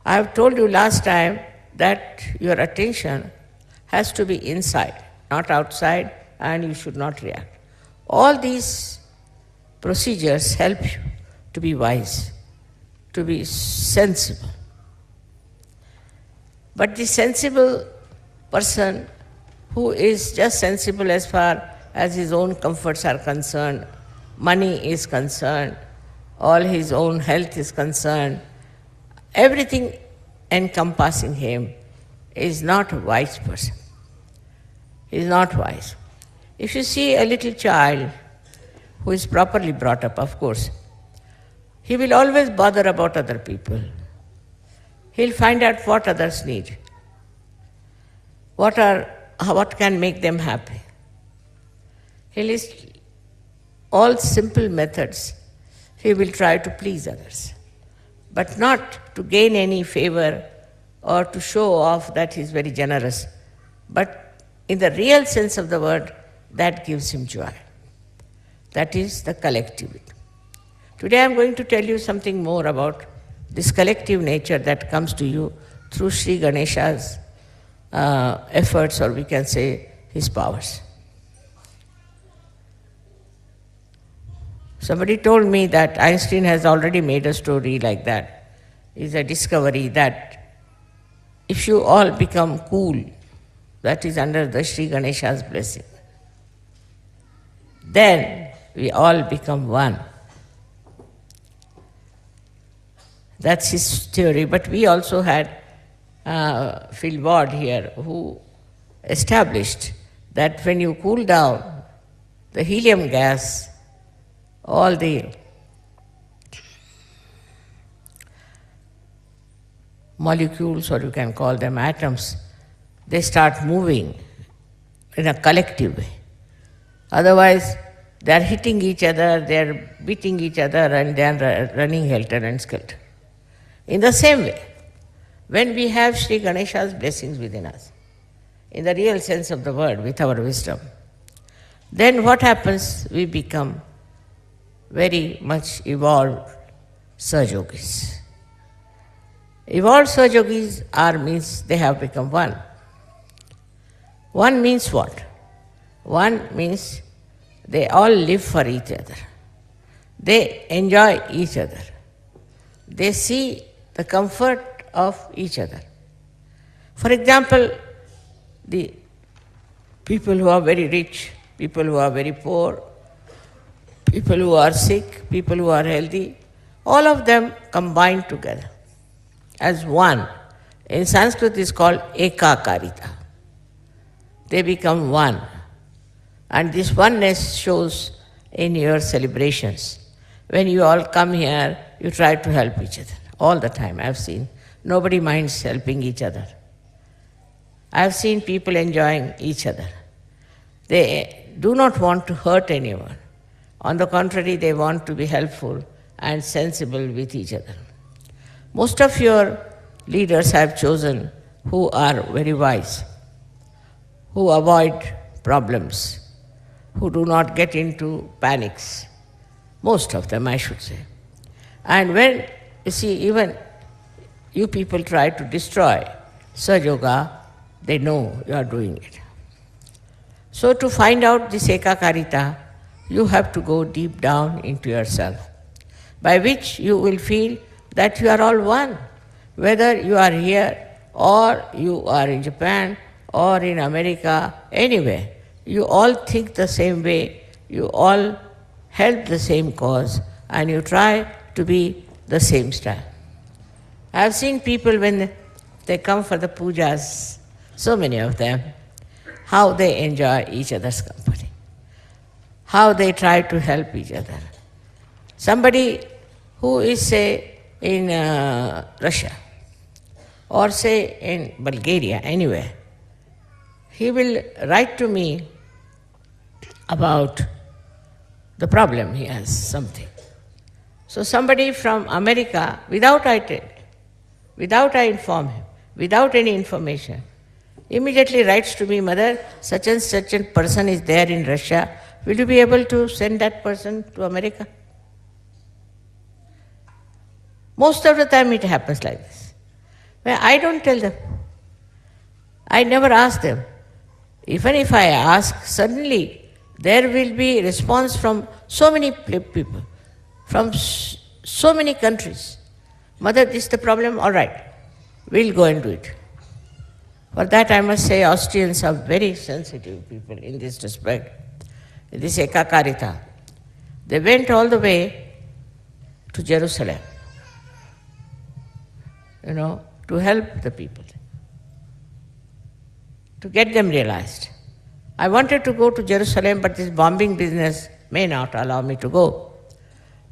I have told you last time that your attention has to be inside, not outside, and you should not react. All these procedures help you to be wise, to be sensible. But the sensible person who is just sensible as far as his own comforts are concerned, money is concerned, all his own health is concerned, everything encompassing him is not a wise person. He is not wise. If you see a little child who is properly brought up, of course, he will always bother about other people. He'll find out what others need, what can make them happy. He'll list all simple methods. He will try to please others, but not to gain any favor or to show off that he's very generous. But in the real sense of the word, that gives him joy. That is the collectivity. Today I'm going to tell you something more about this collective nature that comes to you through Sri Ganesha's efforts, or we can say his powers. Somebody told me that Einstein has already made a story like that. It's a discovery that if you all become cool, that is under the Sri Ganesha's blessing, then we all become one. That's his theory. But we also had Phil Ward here, who established that when you cool down the helium gas, all the molecules, or you can call them atoms, they start moving in a collective way. Otherwise, they are hitting each other, they are beating each other, and they are running helter and skelter. In the same way, when we have Sri Ganesha's blessings within us, in the real sense of the word, with our wisdom, then what happens? We become very much evolved Sahajogis. Evolved Sahajogis means they have become one. One means what? One means they all live for each other. They enjoy each other. They see the comfort of each other. For example, the people who are very rich, people who are very poor, people who are sick, people who are healthy, all of them combine together as one. In Sanskrit is called ekakarita. They become one. And this oneness shows in your celebrations. When you all come here, you try to help each other. All the time, I've seen. Nobody minds helping each other. I've seen people enjoying each other. They do not want to hurt anyone. On the contrary, they want to be helpful and sensible with each other. Most of your leaders have chosen who are very wise, who avoid problems, who do not get into panics. Most of them, I should say. And when, you see, even you people try to destroy Sahaja, they know you are doing it. So to find out this ekakarita, you have to go deep down into yourself, by which you will feel that you are all one. Whether you are here or you are in Japan or in America, anywhere, you all think the same way, you all help the same cause, and you try to be the same style. I have seen people when they come for the pujas, so many of them, how they enjoy each other's company, how they try to help each other. Somebody who is, say, in Russia, or say in Bulgaria, anywhere, he will write to me about the problem he has, something. So somebody from America, without I inform him, without any information, immediately writes to me, Mother, such and such a person is there in Russia. Will you be able to send that person to America? Most of the time it happens like this. Well, I don't tell them. I never ask them. Even if I ask, suddenly there will be response from so many people, from so many countries. Mother, this is the problem, all right, we'll go and do it. For that I must say Austrians are very sensitive people in this respect. This Ekakarita. They went all the way to Jerusalem, to help the people, to get them realized. I wanted to go to Jerusalem, but this bombing business may not allow me to go.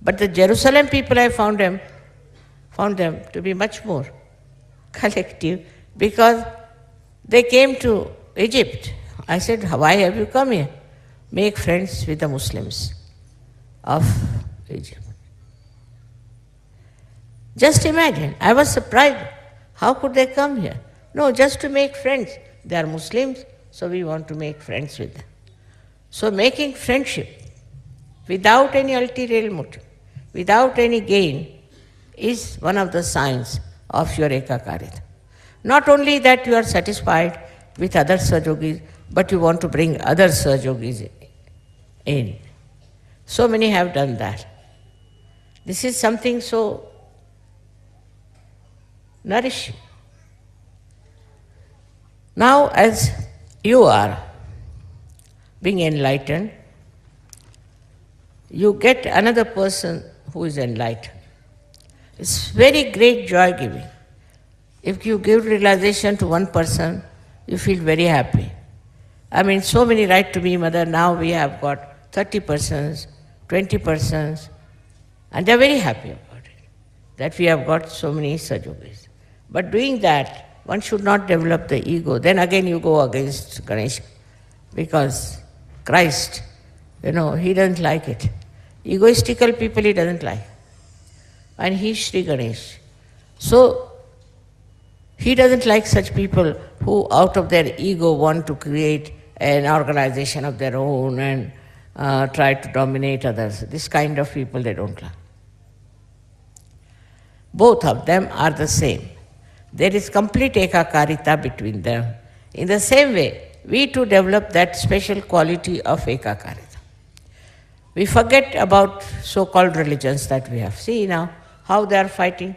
But the Jerusalem people, I found them to be much more collective, because they came to Egypt. I said, why have you come here? Make friends with the Muslims of Egypt. Just imagine, I was surprised. How could they come here? No, just to make friends. They are Muslims, so we want to make friends with them. So making friendship without any ulterior motive, without any gain, is one of the signs of your Ekakarita. Not only that you are satisfied with other Sahajogis, but you want to bring other Sahajogis in. So many have done that. This is something so nourishing. Now, as you are being enlightened, you get another person who is enlightened. It's very great joy giving. If you give realization to one person, you feel very happy. I mean, so many write to me, Mother, now we have got 30 persons, 20 persons, and they're very happy about it, that we have got so many Sahajogis. But doing that, one should not develop the ego. Then again you go against Ganesha, because Christ, he doesn't like it. Egoistical people he doesn't like. And he's Sri Ganesh. So, he doesn't like such people who out of their ego want to create an organization of their own and try to dominate others. This kind of people they don't like. Both of them are the same. There is complete Ekakarita between them. In the same way, we too develop that special quality of Ekakarita. We forget about so-called religions that we have. See now how they are fighting.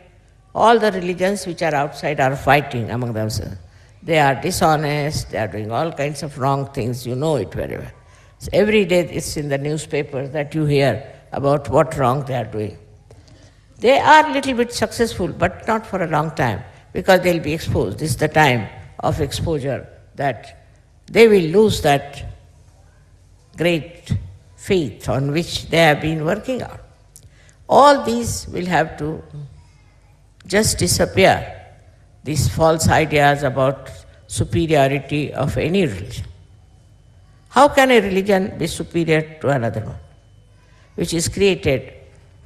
All the religions which are outside are fighting among themselves. They are dishonest, they are doing all kinds of wrong things, you know it very well. So every day it's in the newspapers that you hear about what wrong they are doing. They are a little bit successful, but not for a long time, because they'll be exposed. This is the time of exposure that they will lose that great faith on which they have been working out. All these will have to just disappear, these false ideas about superiority of any religion. How can a religion be superior to another one, which is created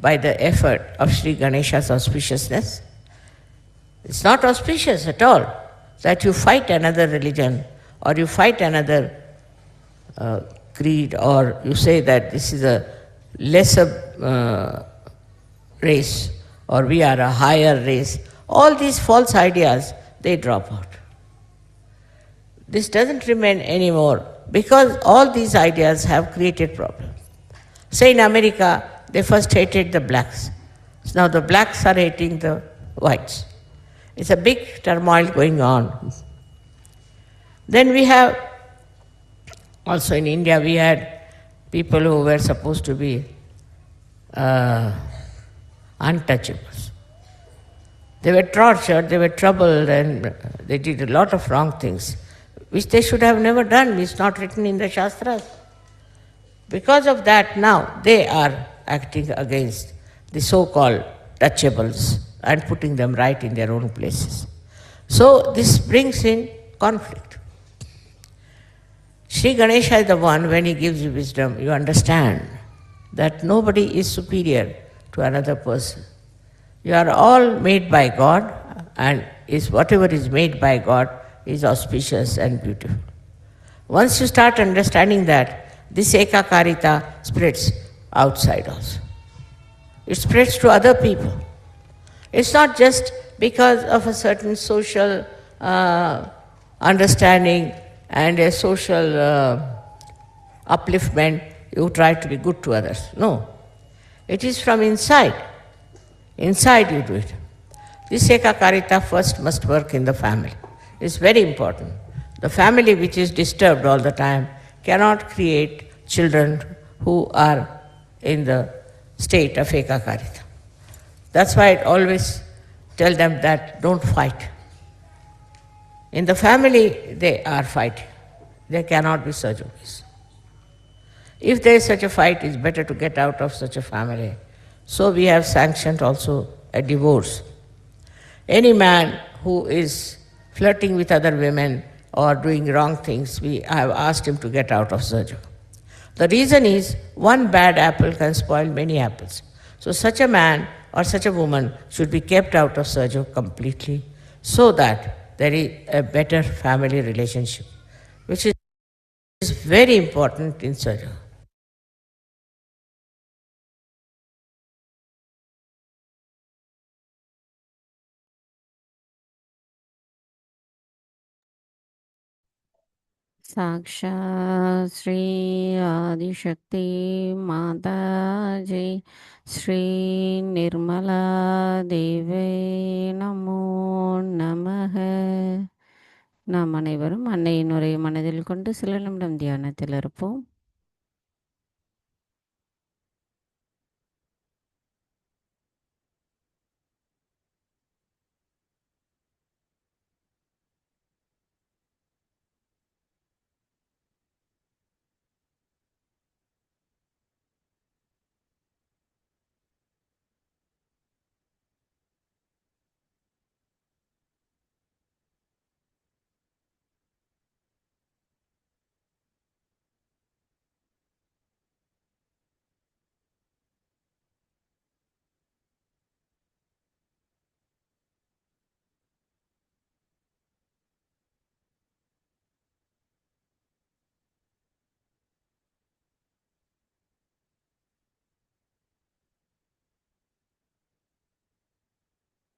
by the effort of Sri Ganesha's auspiciousness? It's not auspicious at all that you fight another religion or you fight another creed, or you say that this is a lesser race or we are a higher race. All these false ideas, they drop out. This doesn't remain anymore because all these ideas have created problems. Say in America, they first hated the blacks. So now the blacks are hating the whites. It's a big turmoil going on. Then we have, also in India, we had people who were supposed to be untouchables. They were tortured, they were troubled, and they did a lot of wrong things, which they should have never done. It's not written in the Shastras. Because of that, now they are acting against the so-called touchables and putting them right in their own places. So this brings in conflict. Sri Ganesha is the one, when he gives you wisdom, you understand that nobody is superior to another person. You are all made by God, and whatever is made by God is auspicious and beautiful. Once you start understanding that, this ekakarita spreads outside also. It spreads to other people. It's not just because of a certain social understanding and a social upliftment, you try to be good to others. No. It is from inside. Inside you do it. This ekakarita first must work in the family. It's very important. The family which is disturbed all the time cannot create children who are in the state of ekakarita. That's why I always tell them that don't fight. In the family, they are fighting. There cannot be such a peace. If there is such a fight, it's better to get out of such a family. So we have sanctioned also a divorce. Any man who is flirting with other women or doing wrong things, we have asked him to get out of Sahaja. The reason is, one bad apple can spoil many apples. So such a man or such a woman should be kept out of Sahaja completely, so that there is a better family relationship, which is very important in Sahaja. साक्षात् श्री आदिशक्ति माता जी श्री निर्मला देवे நமோ நமः. நாம் அனைவரும் அன்னையின் உரையை மனதில் கொண்டு சில நிமிடம் தியானத்தில் இருப்போம்.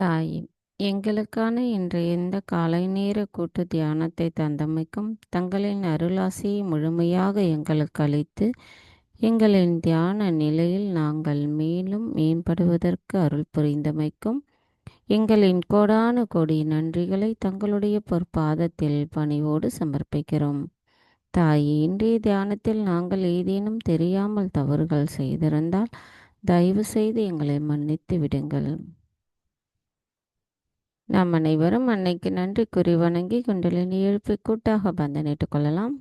தாயே, எங்களுக்கான இன்றைய இந்த காலை நேர கூட்டு தியானத்தை தந்தமைக்கும் தங்களின் அருளாசியை முழுமையாக எங்களுக்கு அளித்து எங்களின் தியான நிலையில் நாங்கள் மேலும் மேம்படுவதற்கு அருள் புரிந்தமைக்கும் எங்களின் கோடான கோடி நன்றிகளை தங்களுடைய பொற்பாதத்தில் பணிவோடு சமர்ப்பிக்கிறோம். தாயே, இன்றைய தியானத்தில் நாங்கள் ஏதேனும் தெரியாமல் தவறுகள் செய்திருந்தால் தயவு செய்து எங்களை மன்னித்து விடுங்கள். நாம் அனைவரும் அன்னைக்கு நன்றி கூறி வணங்கி குண்டலினி எழுப்பி கூட்டாக பந்தனிட்டுக் கொள்ளலாம்.